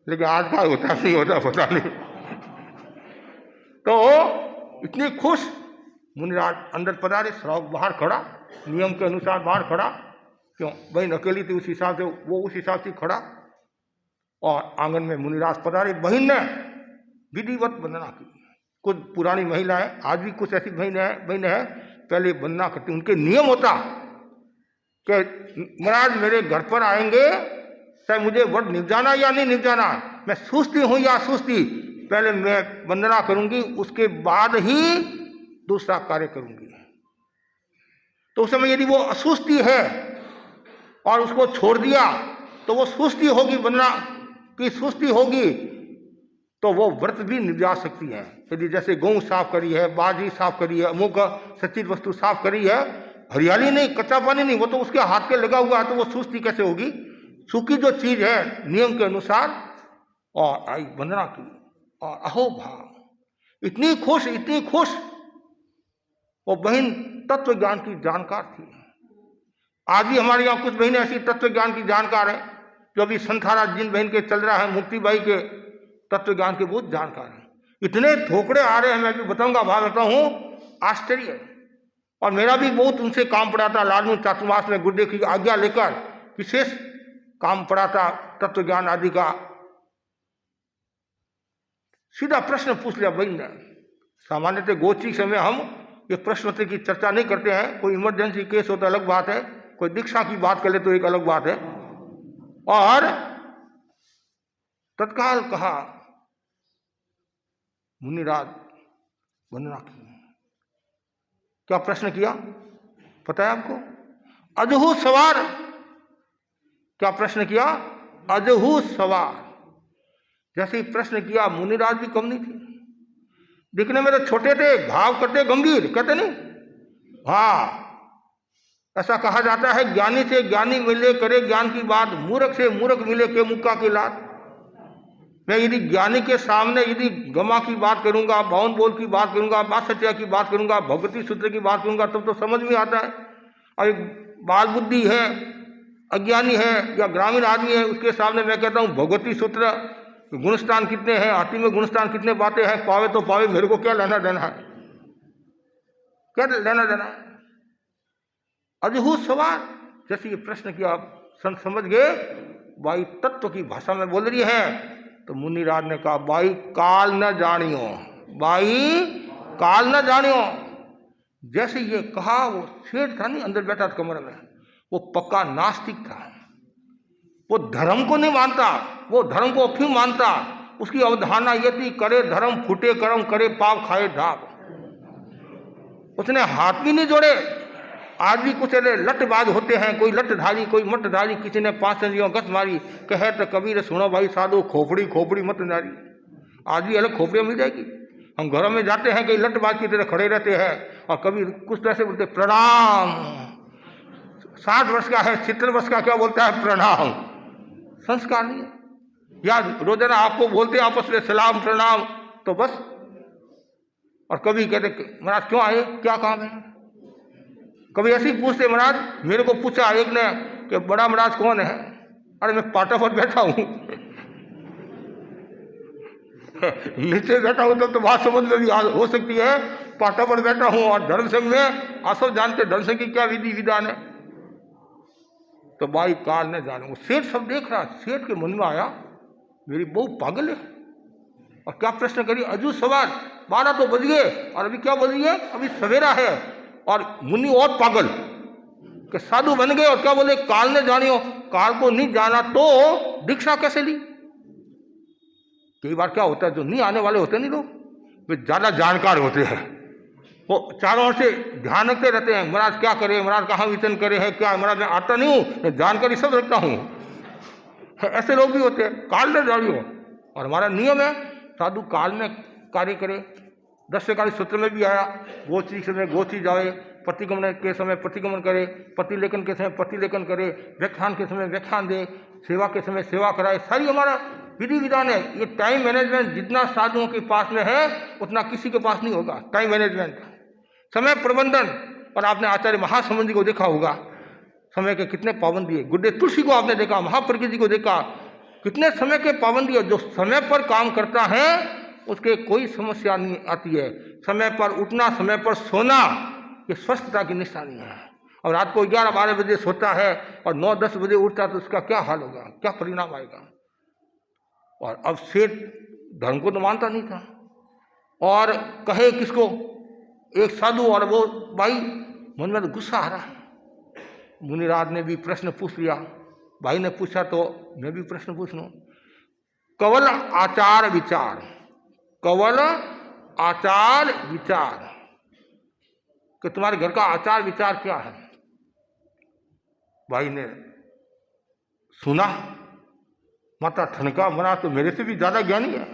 C: लेकिन आज का होता नहीं होता पता नहीं। तो इतनी खुश मुनिराज अंदर पधारे, श्रावक बाहर खड़ा, नियम के अनुसार बाहर खड़ा, क्यों बहन अकेली थी उस हिसाब से वो उस हिसाब से खड़ा। और आंगन में मुनिराज पधारे, बहन ने विधिवत वंदना की। कुछ पुरानी महिलाएं, आज भी कुछ ऐसी बहन है पहले वंदना करती, उनके नियम होता कि महाराज मेरे घर पर आएंगे, चाहे मुझे वट निपजाना या नहीं निपजाना, मैं सुस्ती हूं या सुस्ती, पहले मैं वंदना करूंगी, उसके बाद ही दूसरा कार्य करूंगी। तो उस समय यदि वो असुस्ती है और उसको छोड़ दिया तो वो सुस्ती होगी, वंदना की सुस्ती होगी, तो वो व्रत भी निभा सकती है। यदि जैसे गेहूं साफ करी है, बाजरी साफ करी है, अमुक सच्चित वस्तु साफ करी है, हरियाली नहीं, कच्चा पानी नहीं, वो तो उसके हाथ के लगा हुआ है, तो वो सुस्ती कैसे होगी। सूखी जो चीज है नियम के अनुसार, और आई वंदना की और अहो भाव, इतनी खुश वो बहन तत्व ज्ञान की जानकार थी। आज भी हमारे यहाँ कुछ बहनें ऐसी तत्व ज्ञान की जानकार है, जो अभी संथारा जिन बहन के चल रहा है, मुक्तिबाई के तत्व ज्ञान के बहुत जानकार है। इतने ठोकरे आ रहे हैं, मैं भी बताऊंगा, भाग रखता हूँ, आश्चर्य है। और मेरा भी बहुत उनसे काम पड़ा था, लालमू चातुर्मास में गुरुदेव की आज्ञा लेकर विशेष काम पड़ा था तत्व ज्ञान आदि का। सीधा प्रश्न पूछ लिया बहन ने। सामान्यतः गोष्ठी समय हम ये प्रश्न की चर्चा नहीं करते हैं, कोई इमरजेंसी केस हो तो अलग बात है, कोई दीक्षा की बात कर ले तो एक अलग बात है। और तत्काल कहा मुनिराज वंदना की। क्या प्रश्न किया पता है आपको? अजहू सवार। क्या प्रश्न किया? अजहू सवार। जैसे ही प्रश्न किया, मुनिराज भी कम नहीं थी, दिखने में तो छोटे थे, भाव करते गंभीर, कहते नहीं। हाँ, ऐसा कहा जाता है, ज्ञानी से ज्ञानी मिले करे ज्ञान की बात, मूर्ख से मूर्ख मिले के मुक्का की लात। मैं यदि ज्ञानी के सामने यदि गमा की बात करूंगा, बावन बोल की बात करूंगा, बात सत्या की बात करूंगा, भगवती सूत्र की बात करूंगा, तब तो समझ में आता है। और बाल बुद्धि है, अज्ञानी है या ग्रामीण आदमी है, उसके सामने मैं कहता हूं भगवती सूत्र, गुणस्थान कितने हैं, हाथी में गुणस्थान कितने बातें हैं, पावे तो पावे, मेरे को क्या लेना देना है, क्या लेना देना है। अजहू सवाल। जैसे ये प्रश्न किया, आप समझ गए, बाई तत्व की भाषा में बोल रही है। तो मुनिराज ने कहा, बाई काल न जानियो, बाई काल न जानियो। जैसे ये कहा, वो शेठ था नहीं अंदर बैठा था कमरे में, वो पक्का नास्तिक था, वो धर्म को नहीं मानता, वो धर्म को अफीम मानता। उसकी अवधारणा ये थी, करे धर्म फूटे कर्म, करे पाप खाए ढाप। उसने हाथ भी नहीं जोड़े। आज भी कुछ ऐसे लटबाज होते हैं, कोई लटधारी कोई मटधारी, किसी ने 5 संजियों गस मारी, कहे तो कबीर सुनो भाई साधु, खोपड़ी खोपड़ी मत नारी। आज भी अलग खोपड़ियाँ मिल जाएगी। हम घरों में जाते हैं, कई लटबाज की तरह खड़े रहते हैं, और कभी कुछ तरह से बोलते प्रणाम। 60 वर्ष का है, 70 वर्ष का, क्या बोलता है प्रणाम। संस्कार नहीं है। या रोजाना आपको बोलते आपस में सलाम प्रणाम, तो बस। और कभी कहते महाराज क्यों आए, क्या काम है। कभी ऐसे ही पूछते, महाराज मेरे को पूछा एक ने कि बड़ा महाराज कौन है। अरे मैं पाटा पर बैठा हूं नीचे बैठा हूं तो बात समझ में भी हो सकती है, पाटा पर बैठा हूं। और धर्म संघ में आप सब जानते धर्म संघ की क्या विधि विधान है। तो भाई काल ने जाने, वो सेठ सब देख रहा। सेठ के मन में आया, मेरी बहू पागल है। और क्या प्रश्न करी, अजू सवाल। 12 तो बज गए और अभी क्या बज गए, अभी सवेरा है। और मुनि और पागल कि साधु बन गए और क्या बोले, काल ने जानियो, काल को नहीं जाना तो दीक्षा कैसे ली। कई बार क्या होता है, जो नहीं आने वाले होते नहीं लोग, वे ज्यादा जानकार होते हैं, वो चारों ओर से ध्यान रखते रहते हैं, महाराज क्या करे, महाराज कहाँ विचन करे है, क्या महाराज मैं आता नहीं हूँ, मैं जानकारी सब रखता हूँ। ऐसे लोग भी होते हैं, काल ने जानियो। और हमारा नियम है साधु काल में कार्य करे। 10 कार्य सूत्र में भी आया, गोची समय गोची जाए, प्रतिगमन के समय प्रतिगमन करे, प्रतिलेखन के समय प्रतिलेखन करे, व्याख्यान के समय व्याख्यान दे, सेवा के समय सेवा कराए। सारी हमारा विधि विधान है। ये टाइम मैनेजमेंट जितना साधुओं के पास में है उतना किसी के पास नहीं होगा। टाइम मैनेजमेंट, समय प्रबंधन। और आपने आचार्य महासमुद्र को देखा होगा, समय के कितने पाबंदी है। गुरुदेव तुलसी को आपने देखा, महाप्रज्ञ जी को देखा, कितने समय के पाबंदी है। जो समय पर काम करता है उसके कोई समस्या नहीं आती है। समय पर उठना, समय पर सोना, ये स्वस्थता की निशानी है। और रात को 11-12 बजे सोता है और 9-10 बजे उठता है तो उसका क्या हाल होगा, क्या परिणाम आएगा। और अब सेठ धर्म को तो मानता नहीं था और कहे किसको, एक साधु, और वो भाई मन में तो गुस्सा आ रहा है। मुनिराज ने भी प्रश्न पूछ लिया, भाई ने पूछा तो मैं भी प्रश्न पूछ लूं। केवल आचार विचार, केवल आचार विचार, कि तुम्हारे घर का आचार विचार क्या है। भाई ने सुना, माता ठनका, महाराज तो मेरे से भी ज्यादा ज्ञानी है।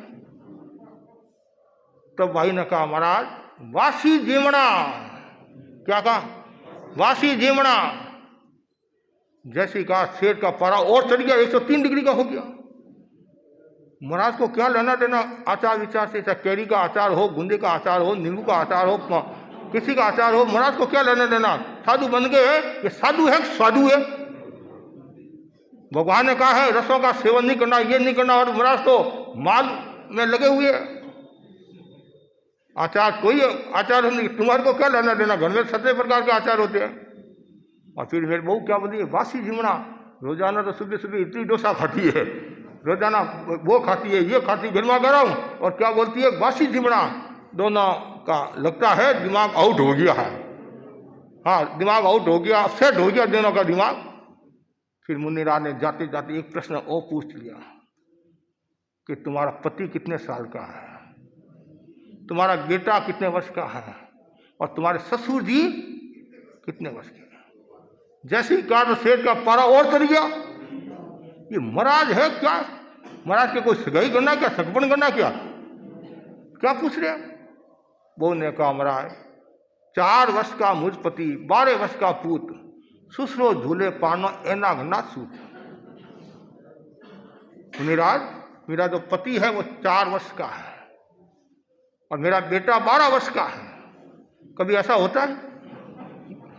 C: तब भाई ने कहा, महाराज वासी जीवना। क्या कहा, वासी जीवना। जैसे कहा शेर का पारा और चढ़ गया, 103 डिग्री का हो गया। महाराज को क्या लेना देना आचार विचार से, चाहे कैरी का आचार हो, गुंदे का आचार हो, नींबू का आचार हो, किसी का आचार हो, महाराज को क्या लेना देना। साधु बन गए, ये साधु है साधु है। भगवान ने कहा है रसों का सेवन नहीं करना, ये नहीं करना, और महाराज तो माल में लगे हुए हैं। आचार कोई आचार नहीं, तुम्हारे को क्या लेना देना। घर में 17 प्रकार के आचार होते हैं। और फिर मेरी बहू क्या बोली, वासी जीवना। रोजाना तो सुबह सुबह इडली डोसा खाती है, रोजाना वो खाती है, ये खाती, गर्मा गर्म, और क्या बोलती है, वासी जीवना। दोनों का लगता है दिमाग आउट हो गया है। हाँ, दिमाग आउट हो गया, अपसेट हो गया दोनों का दिमाग। फिर मुनिराज ने जाते जाते एक प्रश्न और पूछ लिया कि तुम्हारा पति कितने साल का है, तुम्हारा बेटा कितने वर्ष का है, और तुम्हारे ससुर जी कितने वर्ष के हैं। जैसे ही कहा तो शेर का पारा और चढ़ गया। ये महाराज है क्या, महाराज के कोई सगाई करना क्या, सगपन करना क्या, क्या पूछ रहे। वो ने कहा, महाराज 4 वर्ष का मुझ पति, 12 वर्ष का पूत, सुसरो झूले पानो एना घना सूत। मुनिराज, मेरा जो पति है वो 4 वर्ष का है और मेरा बेटा 12 वर्ष का है। कभी ऐसा होता है?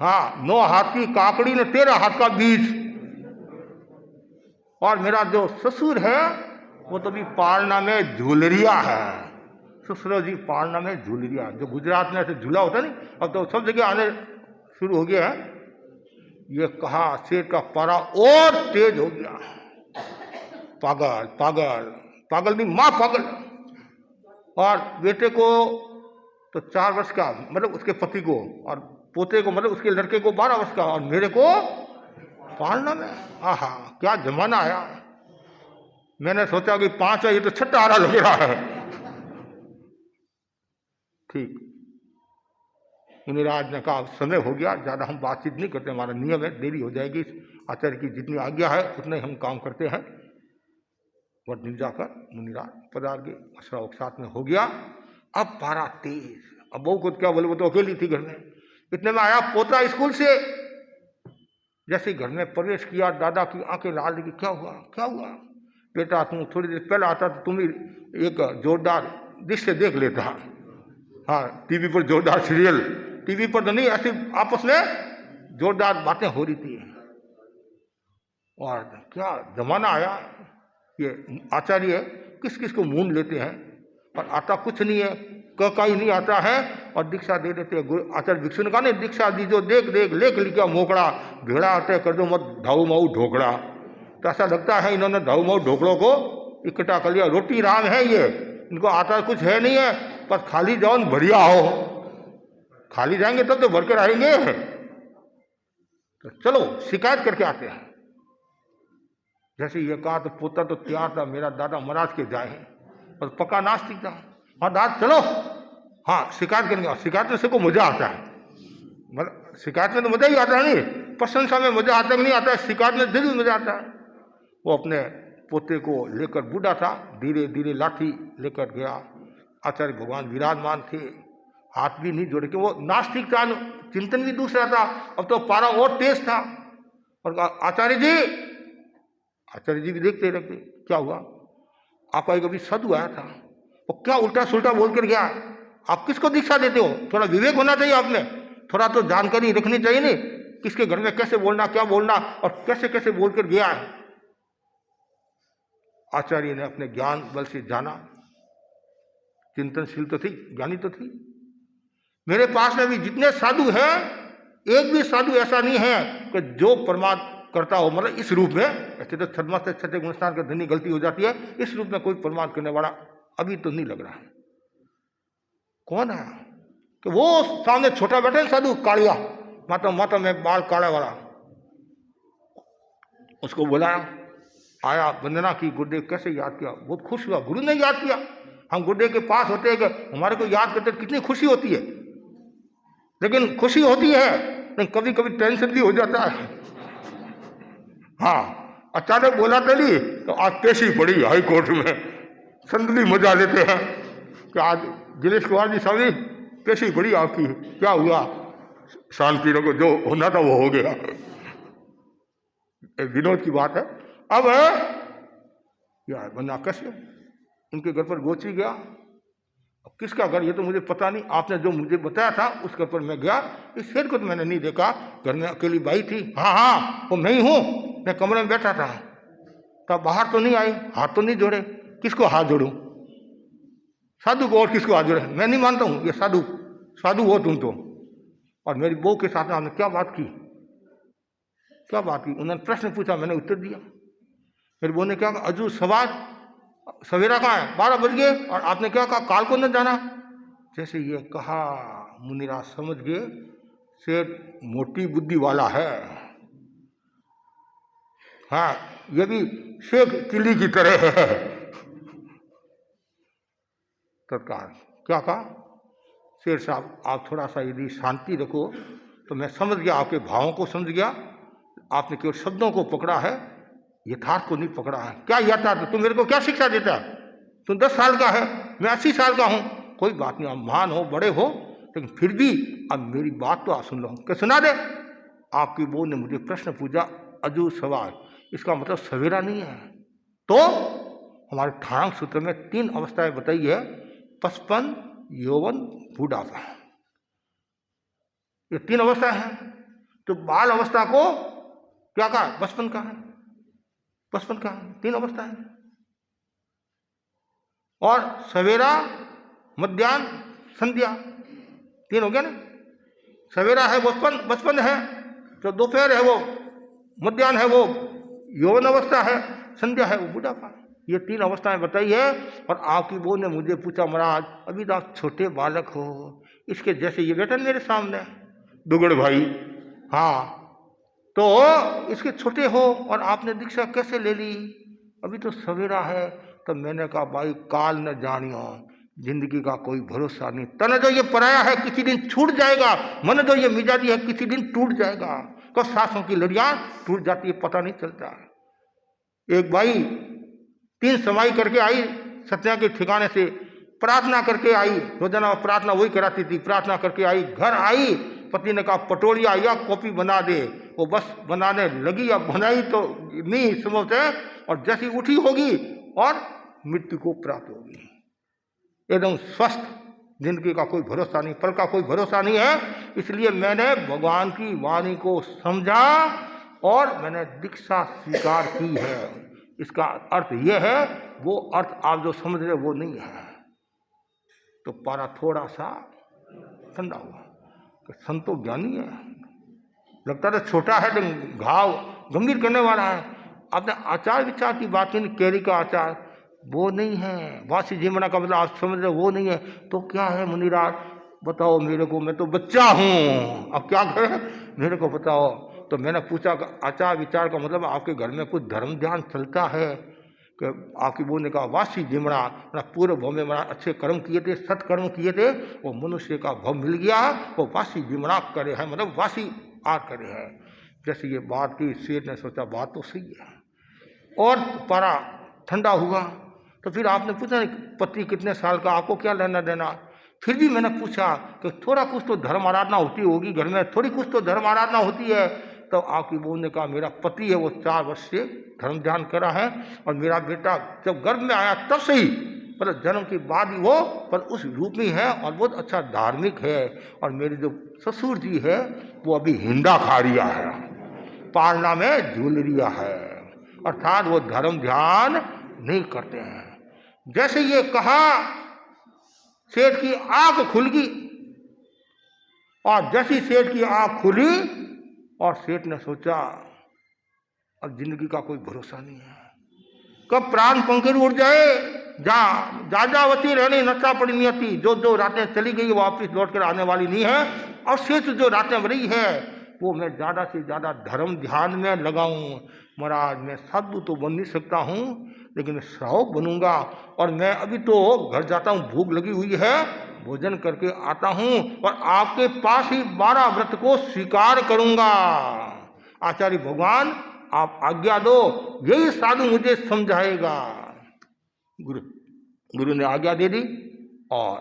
C: हाँ, 9 हाथ की काकड़ी ने 13 हाथ का बीज। और मेरा जो ससुर है वो तो भी पालना में झूलरिया है। ससुर जी पालना में झूलरिया, जो गुजरात में ऐसे झूला होता नहीं, अब तो सब जगह आने शुरू हो गया है। ये कहा, शेर का पारा और तेज हो गया। पागल पागल पागल नहीं, मां पागल। और बेटे को तो 4 वर्ष का, मतलब उसके पति को, और पोते को, मतलब उसके लड़के को 12 वर्ष का, और मेरे को पालना में। आहा, क्या जमाना आया। मैंने सोचा कि 5 है, ये तो 6 आ रहा लग रहा है। ठीक, मुनिराज ने कहा समय हो गया, ज्यादा हम बातचीत नहीं करते, हमारा नियम है, देरी हो जाएगी। आचार्य की जितनी आज्ञा है उतने हम काम करते हैं। वट नीचे जाकर मुनिराज पधार गए, अशरावक साथ में हो गया। अब पारा तेज। अब बहू को क्या बोले, वो तो अकेली थी घर में। इतने में आया पोता स्कूल से। जैसे घर में प्रवेश किया, दादा की आंखें लाल लगी। क्या हुआ, क्या हुआ बेटा, तुम थोड़ी देर पहले आता तो तुम एक जोरदार दृश्य देख लेता। हाँ, टीवी पर जोरदार सीरियल, टीवी पर तो नहीं, ऐसे आपस में जोरदार बातें हो रही थी। और क्या जमाना आया। ये आचार्य किस किस को मूंद लेते हैं, और आता कुछ नहीं है, का ही नहीं आता है, और दीक्षा दे देते हैं। आचार्य भिक्षु ने कहा नहीं, दीक्षा दी जो देख देख लेख लिखा मोकड़ा, भेड़ा आटे कर दो मत ढाऊ माऊ ढोकड़ा। तो ऐसा लगता है इन्होंने ढाऊ माऊ ढोकड़ों को इकट्ठा कर लिया। रोटी राम है ये, इनको आता कुछ है नहीं है, बस खाली जाओ न बढ़िया हो, खाली जाएंगे तब तो भर कर आएंगे। तो चलो शिकायत करके आते हैं। जैसे ये कहा तो पोता तो तैयार था, मेरा दादा महाराज के जाए और पक्का नास्तिक था। हाँ दादा चलो, हाँ शिकायत करेंगे। शिकायत में सबको मजा आता है, मतलब शिकायत में तो मजा ही आता है, नहीं प्रशंसा में मजा आता नहीं आता है, शिकायत में जरूर मजा आता है। वो अपने पोते को लेकर, बूढ़ा था, धीरे धीरे लाठी लेकर गया। आचार्य भगवान विराजमान थे, हाथ भी नहीं जोड़े, कि वो नास्तिक था, चिंतन भी दूसरा था। अब तो पारा और तेज था। और कहा आचार्य जी भी देखते रखते, क्या हुआ? आपका एक अभी साधु आया था, वो क्या उल्टा सुल्टा बोल कर गया। आप किसको दीक्षा देते हो? थोड़ा विवेक होना चाहिए आप में, थोड़ा तो जानकारी रखनी चाहिए। नहीं किसके घर में कैसे बोलना, क्या बोलना, और कैसे कैसे बोल कर गया है। आचार्य ने अपने ज्ञान बल से जाना, चिंतनशील तो थी, ज्ञानी तो थी। मेरे पास में भी जितने साधु हैं, एक भी साधु ऐसा नहीं है कि जो परमात्मा करता हो, मतलब इस रूप में। ऐसे तो छठवां से छठे गुणस्थान का धनी गलती हो जाती है, इस रूप में कोई परमात्मा करने वाला अभी तो नहीं लग रहा है। कौन है कि वो सामने छोटा बैठे साधु, कालिया माता में बाल काला वाला, उसको बुलाया, आया, वंदना की, गुरुदेव कैसे याद किया? बहुत खुश हुआ, गुरु ने याद किया। हम गुरुदेव के पास होते हैं कि हमारे को याद करते कितनी खुशी होती है, लेकिन खुशी होती है लेकिन कभी कभी टेंशन भी हो जाता है। हाँ, अचानक बोला चली तो आज पेशी पड़ी हाई कोर्ट में, संदली मजा लेते हैं कि आज दिनेश कुमार जी स्वामी पेशी पड़ी आपकी, क्या हुआ? शांति रखो, जो होना था वो हो गया। विनोद की बात है। अब यार बंदा कैसे इनके घर पर गोची गया। अब किसका घर ये तो मुझे पता नहीं, आपने जो मुझे बताया था उस घर पर मैं गया। इस शेर को तो मैंने नहीं देखा, घर में अकेली बाई थी। हाँ वो मैं ही हूँ, मैं कमरे में बैठा था, तब बाहर तो नहीं आई, हाथ तो नहीं जोड़े। किसको हाथ जोड़ूं? साधु को, और किसको हाथ जोड़े? मैं नहीं मानता हूँ ये साधु हो तुम तो। और मेरी बहू के साथ में आपने क्या बात की? उन्होंने प्रश्न पूछा, मैंने उत्तर दिया। मेरी बहू ने क्या कहा? अजू सवार सवेरा कहाँ है? 12 बज गए। और आपने क्या कहा? काल को न जाना। जैसे ये कहा मुनिराज समझ गए शेर मोटी बुद्धि वाला है। हाँ, ये भी शेख चिल्ली की तरह है। तत्काल क्या कहा? शेर साहब आप थोड़ा सा यदि शांति रखो तो मैं समझ गया, आपके भावों को समझ गया। आपने केवल शब्दों को पकड़ा है, यथार्थ को नहीं पकड़ा है। क्या यथार्थ? तुम मेरे को क्या शिक्षा देता है? तुम 10 साल का है, मैं 80 साल का हूं। कोई बात नहीं, आप महान हो, बड़े हो, लेकिन फिर भी अब मेरी बात तो आप सुन लो। क्या सुना दे? आपकी बहू ने मुझे प्रश्न पूछा, अजू सवाल, इसका मतलब सवेरा नहीं है। तो हमारे ठाणांग सूत्र में 3 अवस्थाएं बताई है, 55, यौवन, बुढ़ापा। ये 3 अवस्था है। तो बाल अवस्था को क्या कहा? बचपन का है, 3 अवस्था है। और सवेरा, मध्याह्न, संध्या, 3 हो गया ना। सवेरा है बचपन है, तो दोपहर है वो मध्याह्न है वो यौवन अवस्था है, संध्या है वो बुढ़ापा। ये 3 अवस्थाएं बताई है। और आपकी बहू ने मुझे पूछा, महाराज अभी तो आप छोटे बालक हो, इसके जैसे ये बेटा मेरे सामने दुगड़ भाई, हाँ तो इसके छोटे हो और आपने दीक्षा कैसे ले ली? अभी तो सवेरा है। तो मैंने कहा भाई काल न जानियो, जिंदगी का कोई भरोसा नहीं। तन जो ये पराया है किसी दिन छूट जाएगा, मन जो ये मिजाजी है किसी दिन टूट जाएगा। तो सांसों की लड़ियां टूट जाती है, पता नहीं चलता। एक भाई 3 समाई करके आई सत्या के ठिकाने से, प्रार्थना करके आई, रोजाना प्रार्थना वही कराती थी, प्रार्थना करके आई, घर आई, पति ने कहा पटोलिया या कॉपी बना दे। वो बस बनाने लगी, या बनाई तो नहीं समझते, और जैसी उठी होगी और मृत्यु को प्राप्त होगी। एकदम स्वस्थ, जिंदगी का कोई भरोसा नहीं, पल का कोई भरोसा नहीं है। इसलिए मैंने भगवान की वाणी को समझा और मैंने दीक्षा स्वीकार की है। इसका अर्थ यह है, वो अर्थ आप जो समझ रहे वो नहीं है। तो पारा थोड़ा सा ठंडा हुआ कि संतो ज्ञानी है, लगता था छोटा है लेकिन घाव गंभीर करने वाला है। आपने आचार विचार की बात की, केरी का आचार, वो नहीं है। वासी जीवना का मतलब आप समझ रहे हो, वो नहीं है। तो क्या है मुनिराज, बताओ मेरे को, मैं तो बच्चा हूँ, अब क्या करें, मेरे को बताओ। तो मैंने पूछा आचार विचार का मतलब आपके घर में कुछ धर्म ध्यान चलता है? कि आपकी बहू ने कहा वासी जीवना, पूर्व भाव में बड़ा अच्छे कर्म किए थे, सत्कर्म किए थे, वो मनुष्य का भाव मिल गया, वो वासी जीवना करे है, मतलब वासी आर करे है। जैसे ये बात की, शेर ने सोचा बात तो सही है, और पारा ठंडा हुआ। तो फिर आपने पूछा पति कितने साल का, आपको क्या लेना देना? फिर भी मैंने पूछा कि थोड़ा कुछ तो धर्म आराधना होती होगी घर में, थोड़ी कुछ तो धर्म आराधना होती है। तो आपकी बहू ने कहा मेरा पति है, वो 4 वर्ष से धर्म ध्यान करा है, और मेरा बेटा जब गर्भ में आया तब से ही, मतलब जन्म के बाद ही वो पर उस रूप में है और बहुत अच्छा धार्मिक है। और मेरे जो ससुर जी है वो अभी हिंडा खा रिया है, पालना में झूल रिया है, अर्थात वो धर्म ध्यान नहीं करते हैं। जैसे ये कहा, सेठ की आंख खुल गई, और जैसी सेठ की आंख खुली, और सेठ ने सोचा अब जिंदगी का कोई भरोसा नहीं है, कब प्राण पंखिर उड़ जाए, जाजावती रहनी नशा पड़ी नहीं आती, जो रातें चली गई वापिस लौट कर आने वाली नहीं है, और शेष जो रातें बड़ी है वो मैं ज़्यादा से ज़्यादा धर्म ध्यान में लगाऊं। महाराज मैं साधु तो बन नहीं सकता हूँ, लेकिन श्रावक बनूंगा, और मैं अभी तो घर जाता हूँ, भूख लगी हुई है, भोजन करके आता हूँ, और आपके पास ही 12 व्रत को स्वीकार करूंगा। आचार्य भगवान आप आज्ञा दो, यही साधु मुझे समझाएगा। गुरु ने आज्ञा दे दी, और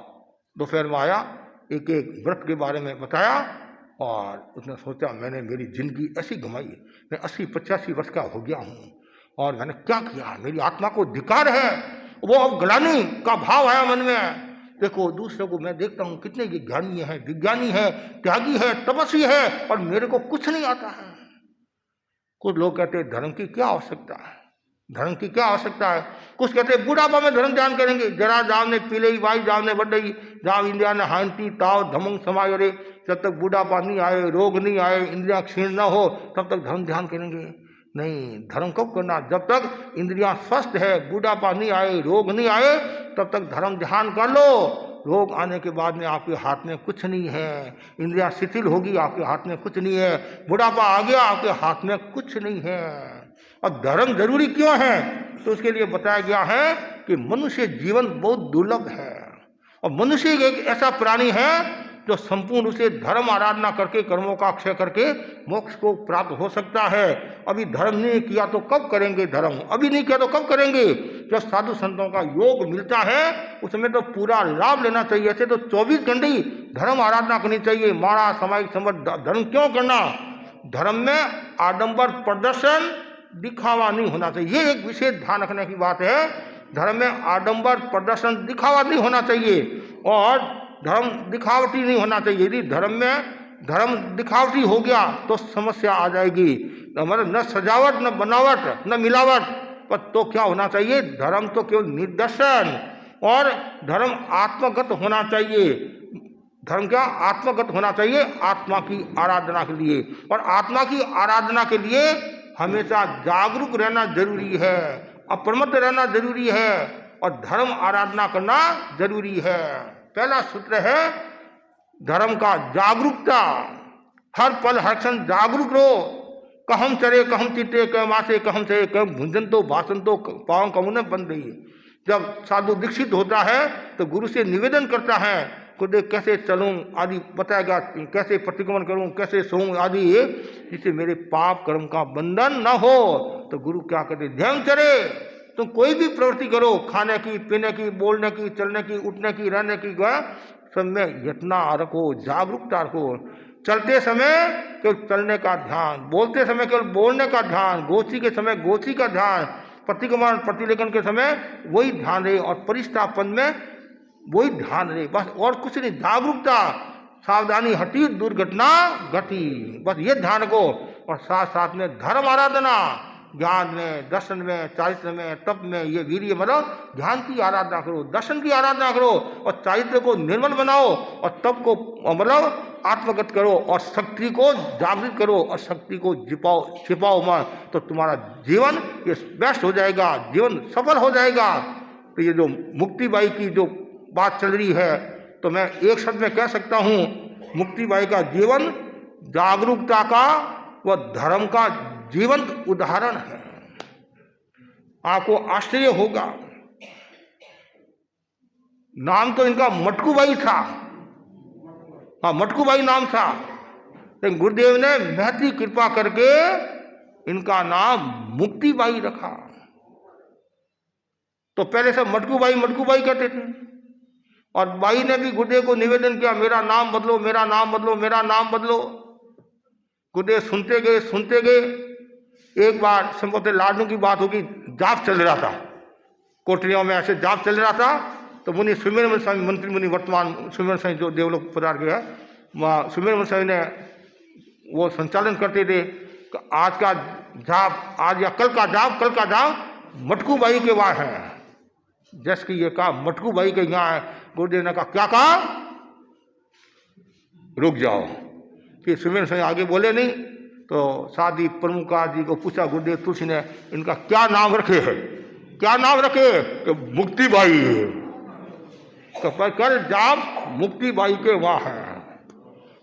C: दोपहर में आया, एक एक व्रत के बारे में बताया, और उसने सोचा मैंने मेरी जिंदगी ऐसी गंवाई, मैं 80-85 वर्ष का हो गया हूँ, और मैंने क्या किया, मेरी आत्मा को धिक्कार है। वो अब ग्लानि का भाव आया मन में। देखो दूसरों को मैं देखता हूँ कितने ये ज्ञानी है, विज्ञानी है, त्यागी है, तपस्वी है, और मेरे को कुछ नहीं आता है। कुछ लोग कहते हैं धर्म की क्या आवश्यकता है, धर्म की क्या आवश्यकता है। कुछ कहते हैं बुढ़ापा में धर्म ध्यान करेंगे, जरा जाव ने पी ली भाई, जाव ने बढ़ई, जाव इंद्रिया ने हांति ताव धमंग समायो रे, जब तक बुढ़ापा नहीं आए, रोग नहीं आए, इंद्रिया क्षीण न हो, तब तक धर्म ध्यान करेंगे। नहीं, धर्म कब करना, जब तक इंद्रियां स्वस्थ है, बुढ़ापा नहीं आए, रोग नहीं आए, तब तक धर्म ध्यान कर लो। रोग आने के बाद में आपके हाथ में कुछ नहीं है, इंद्रियां शिथिल होगी, आपके हाथ में कुछ नहीं है, बुढ़ापा आ गया, आपके हाथ में कुछ नहीं है। और धर्म जरूरी क्यों है, तो उसके लिए बताया गया है कि मनुष्य जीवन बहुत दुर्लभ है, और मनुष्य एक ऐसा प्राणी है जो संपूर्ण उसे धर्म आराधना करके, कर्मों का अक्षय करके मोक्ष को प्राप्त हो सकता है। अभी धर्म नहीं किया तो कब करेंगे धर्म, अभी नहीं किया तो कब करेंगे। जब साधु संतों का योग मिलता है उसमें तो पूरा लाभ लेना चाहिए। ऐसे तो 24 घंटे ही धर्म आराधना करनी चाहिए। माड़ा सामायिक समर्थ धर्म क्यों करना, धर्म में आडंबर प्रदर्शन दिखावा नहीं होना चाहिए, ये एक विशेष ध्यान रखने की बात है। धर्म में आडंबर प्रदर्शन दिखावा नहीं होना चाहिए, और धर्म दिखावटी नहीं होना चाहिए। यदि धर्म में धर्म दिखावटी हो गया तो समस्या आ जाएगी। मतलब न सजावट, न बनावट, न मिलावट, पर तो क्या होना चाहिए, धर्म तो केवल निदर्शन, और धर्म आत्मगत होना चाहिए। धर्म क्या आत्मगत होना चाहिए, आत्मा की आराधना के लिए। और आत्मा की आराधना के लिए हमेशा जागरूक रहना जरूरी है, अप्रमत्त रहना जरूरी है, और धर्म आराधना करना जरूरी है। पहला सूत्र है धर्म का जागरूकता, हर पल हर क्षण जागरूक रहो। कहम चरे कहम चित्ते कह मासे कहम चरे कह भुंजन तो भाषण तो पावन कमुने बन रही। जब साधु दीक्षित होता है तो गुरु से निवेदन करता है, खुद कैसे चलूं आदि बताएगा, कैसे प्रतिक्रमण करूं, कैसे सोऊं आदि, जिससे मेरे पाप कर्म का बंधन न हो। तो गुरु क्या कहते, ध्यान चरे, तुम कोई भी प्रवृत्ति करो, खाने की, पीने की, बोलने की, चलने की, उठने की, रहने की, सब में यत्न रखो, जागरूकता रखो। चलते समय केवल चलने का ध्यान, बोलते समय केवल बोलने का ध्यान, गोची के समय गोची का ध्यान, प्रतिक्रमण प्रतिलेखन के समय वही ध्यान रहे, और परिष्ठापन में वही ध्यान रहे, बस और कुछ नहीं। जागरूकता, सावधानी हटी दुर्घटना घटी, बस ये ध्यान रखो। और साथ साथ में धर्म आराधना, ज्ञान में, दर्शन में, चारित्र में, तप में, ये वीर्य मतलब ध्यान की आराधना करो, दर्शन की आराधना करो, और चारित्र को निर्मल बनाओ, और तप को मतलब आत्मगत करो, और शक्ति को जागृत करो, और शक्ति को छिपाओ मत, तो तुम्हारा जीवन ये बेस्ट हो जाएगा, जीवन सफल हो जाएगा। तो ये जो मुक्तिबाई की जो बात चल रही है, तो मैं एक शब्द में कह सकता हूँ, मुक्तिबाई का जीवन जागरूकता का व धर्म का जीवंत उदाहरण है। आपको आश्चर्य होगा, नाम तो इनका मटकूबाई था, हाँ मटकूबाई नाम था, लेकिन गुरुदेव ने महती कृपा करके इनका नाम मुक्तिबाई रखा। तो पहले सब मटकूबाई मटकूबाई कहते थे, और बाई ने भी गुरुदेव को निवेदन किया, मेरा नाम बदलो, मेरा नाम बदलो, मेरा नाम बदलो। गुरुदेव सुनते गए। एक बार संभवतः लाडनू की बात होगी, जाप चल रहा था, कोठरियों में ऐसे जाप चल रहा था, तो मुनि सुमेरमल स्वामी, मंत्री मुनि वर्तमान सुमेरमल स्वामी जो देवलोक पधार गया, वहाँ सुमेरमल स्वामी ने वो संचालन करते थे, आज का जाप, आज या कल का जाप मटकूबाई के वहाँ है। जस की ये कहा मटकूबाई के यहाँ है, गुरुदेव ने कहा क्या कहा, रुक जाओ। कि सुमेरमल स्वामी आगे बोले नहीं, तो साधी प्रमुखा जी को पूछा गुरुदेव तुलसी ने इनका क्या नाम रखे है, क्या नाम रखे, कि मुक्तिबाई। तो पर कल जाप मुक्तिबाई के वहाँ है।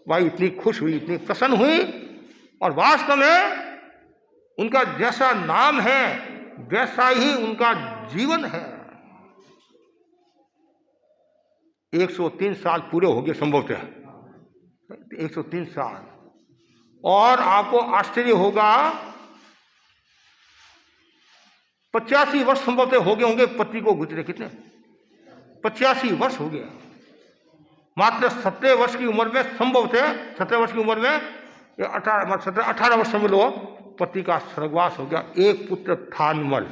C: भाई इतनी खुश हुई, इतनी प्रसन्न हुई, और वास्तव में उनका जैसा नाम है वैसा ही उनका जीवन है। 103 साल पूरे हो गए संभवतः, 103 साल। और आपको आश्चर्य होगा, 85 वर्ष संभवतः हो गए होंगे पति को गुजरे, कितने 85 वर्ष हो गया। मात्र 17 वर्ष की उम्र में संभवतः 17 वर्ष की उम्र में 18 वर्ष समझ लो, पति का स्वर्गवास हो गया। एक पुत्र थानमल,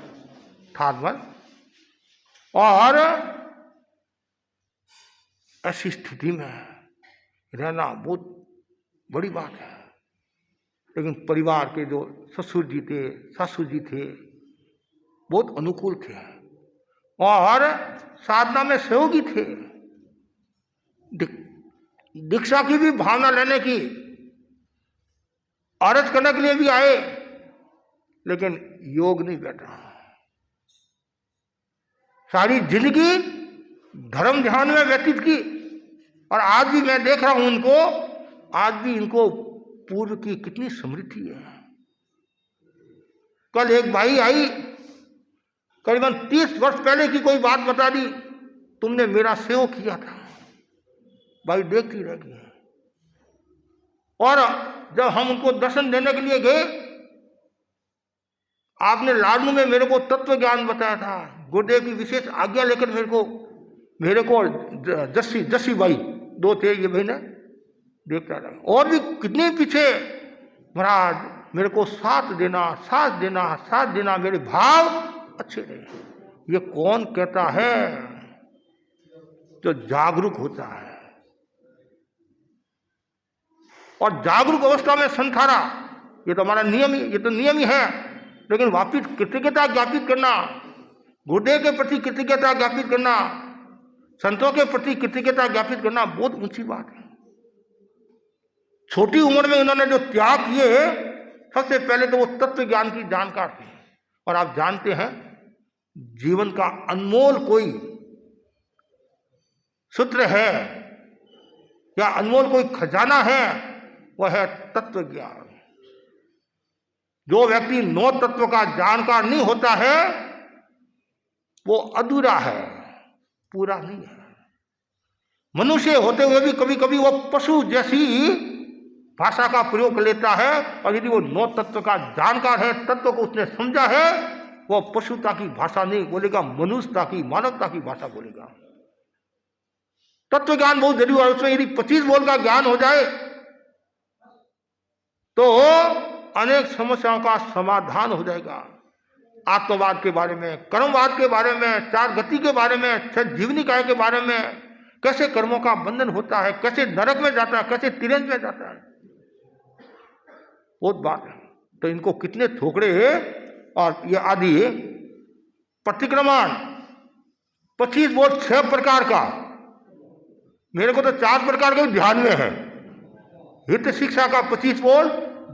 C: और ऐसी स्थिति में रहना बहुत बड़ी बात है। लेकिन परिवार के जो ससुर जी थे, सासू जी थे, बहुत अनुकूल थे, और साधना में सहयोगी थे। दीक्षा की भी भावना लेने की, आरज करने के लिए भी आए, लेकिन योग नहीं बैठा। सारी जिंदगी धर्म ध्यान में व्यतीत की, और आज भी मैं देख रहा हूं उनको, आज भी इनको पूर्व की कितनी समृद्धि है। कल एक भाई आई, करीबन 30 वर्ष पहले की कोई बात बता दी, तुमने मेरा सेवा किया था। भाई देखती रह गई। और जब हम उनको दर्शन देने के लिए गए, आपने लाडनू में मेरे को तत्व ज्ञान बताया था, गुरुदेव की विशेष आज्ञा लेकर मेरे को जस्सी भाई दो थे, ये भाई ने देखता रहा। और भी कितने पीछे, महाराज मेरे को साथ देना, मेरे भाव अच्छे रहे। ये कौन कहता है? जो जागरूक होता है। और जागरूक अवस्था में संथारा, ये तो हमारा नियम ही है। लेकिन वापिस कृतज्ञता ज्ञापित करना, गुरुदेव के प्रति कृतज्ञता ज्ञापित करना, संतों के प्रति कृतज्ञता ज्ञापित करना बहुत ऊंची बात है। छोटी उम्र में उन्होंने जो त्याग किए, सबसे पहले तो वो तत्व ज्ञान की जानकार थे। और आप जानते हैं, जीवन का अनमोल कोई सूत्र है या अनमोल कोई खजाना है, वह है तत्व ज्ञान। जो व्यक्ति 9 तत्व का जानकार नहीं होता है, वो अधूरा है, पूरा नहीं है। मनुष्य होते हुए भी कभी कभी वो पशु जैसी भाषा का प्रयोग कर लेता है। और यदि वो 9 तत्व का जानकार है, तत्व को उसने समझा है, वो पशुता की भाषा नहीं बोलेगा, मनुष्यता की, मानवता की भाषा बोलेगा। तत्व ज्ञान बहुत जरूरी है। उसमें यदि 25 बोल का ज्ञान हो जाए तो अनेक समस्याओं का समाधान हो जाएगा। आत्मवाद के बारे में, कर्मवाद के बारे में, 4 गति के बारे में, 6 जीवनी काय के बारे में, कैसे कर्मों का बंधन होता है, कैसे नरक में जाता है, कैसे तिरंज में जाता है, बहुत बात है। तो इनको कितने थोकड़े हैं। और ये आदि प्रतिक्रमण 25 बोल 6 प्रकार का, मेरे को तो 4 प्रकार के ध्यान में है। हित शिक्षा का 25 बोल,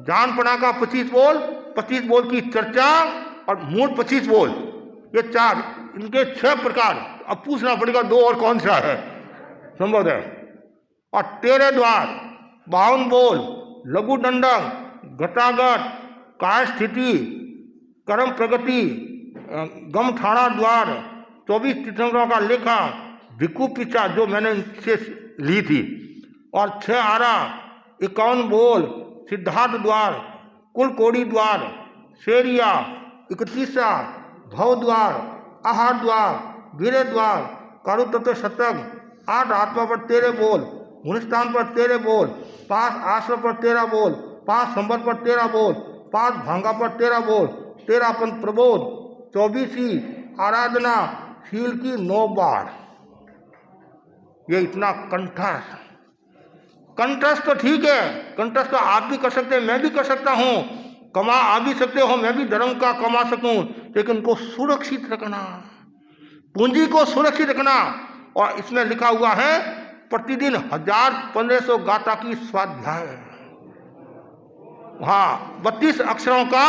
C: जानपना का 25 बोल, 25 बोल की चर्चा और मूल 25 बोल, ये 4 इनके 6 प्रकार, अब पूछना पड़ेगा 2 और कौन सा है संभव है। और 13 द्वार, 52 बोल, लघु दंडक, घटाघट, काय स्थिति, कर्म प्रगति, गम ठाणा द्वार, 24 तीर्थंकरों का लेखा, भिक्खु पिचा जो मैंने इनसे ली थी, और 6 आरा, 51 बोल, सिद्धार्थ द्वार, कुल कोड़ी द्वार, शेरिया, 31 भव द्वार, आहार द्वार, वीरे द्वार, कारू तत्व शतक, 8 आत्मा पर 13 बोल, मुनिस्थान पर 13 बोल, 5 आश्रम पर 13 बोल, 5 संबल पर 13 बोल, 5 भांगा पर 13 बोल, 13 अपन प्रबोध, 24 आराधना, शील की 9 बार। ये इतना कंठस्थ तो ठीक है, कंठस्थ तो आप भी कर सकते हैं, मैं भी कर सकता हूं, कमा आप भी सकते हो, मैं भी धर्म का कमा सकूं, लेकिन उनको सुरक्षित रखना, पूंजी को सुरक्षित रखना। और इसमें लिखा हुआ है प्रतिदिन 1500 गाथा की स्वाध्याय। हाँ, 32 अक्षरों का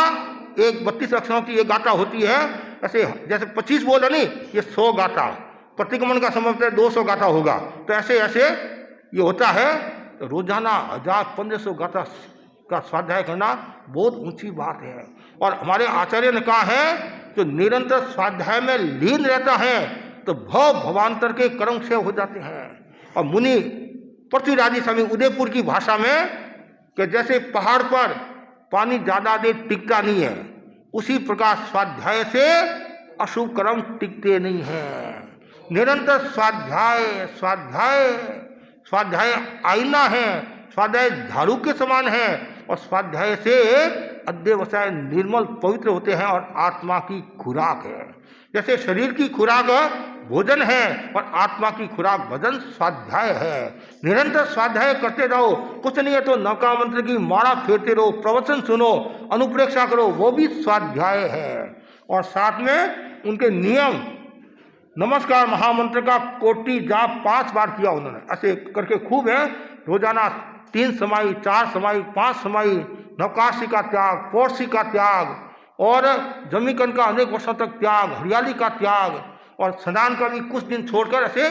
C: 32 अक्षरों की एक गाथा होती है। ऐसे जैसे 25 बोल है नहीं, ये 100 गाथा, प्रतिगमन का समय 200 गाथा होगा, तो ऐसे ऐसे ये होता है। तो रोजाना 1500 गाथा का स्वाध्याय करना बहुत ऊंची बात है। और हमारे आचार्य ने कहा है जो निरंतर स्वाध्याय में लीन रहता है तो भव भवांतर के कर्म क्षय हो जाते हैं। और मुनि पृथ्वीराज स्वामी उदयपुर की भाषा में कि जैसे पहाड़ पर पानी ज्यादा देर टिकता नहीं है, उसी प्रकार स्वाध्याय से अशुभ कर्म टिकते नहीं हैं। निरंतर स्वाध्याय स्वाध्याय स्वाध्याय आईना है, स्वाध्याय झाड़ू के समान है, और स्वाध्याय से अध्यवसाय निर्मल पवित्र होते हैं और आत्मा की खुराक है। जैसे शरीर की खुराक भोजन है और आत्मा की खुराक भजन स्वाध्याय है। निरंतर स्वाध्याय करते रहो, कुछ नहीं है तो नौका मंत्र की माला फेरते रहो, प्रवचन सुनो, अनुप्रेक्षा करो, वो भी स्वाध्याय है। और साथ में उनके नियम, नमस्कार महामंत्र का कोटि जाप 5 बार किया उन्होंने, ऐसे करके खूब है। रोजाना 3 समाई, 4 समाई, 5 समाई, नवकाशी का त्याग, पोर्सी का त्याग, और जमीकन का अनेक वर्षों तक त्याग, हरियाली का त्याग, और स्नान का भी कुछ दिन छोड़कर ऐसे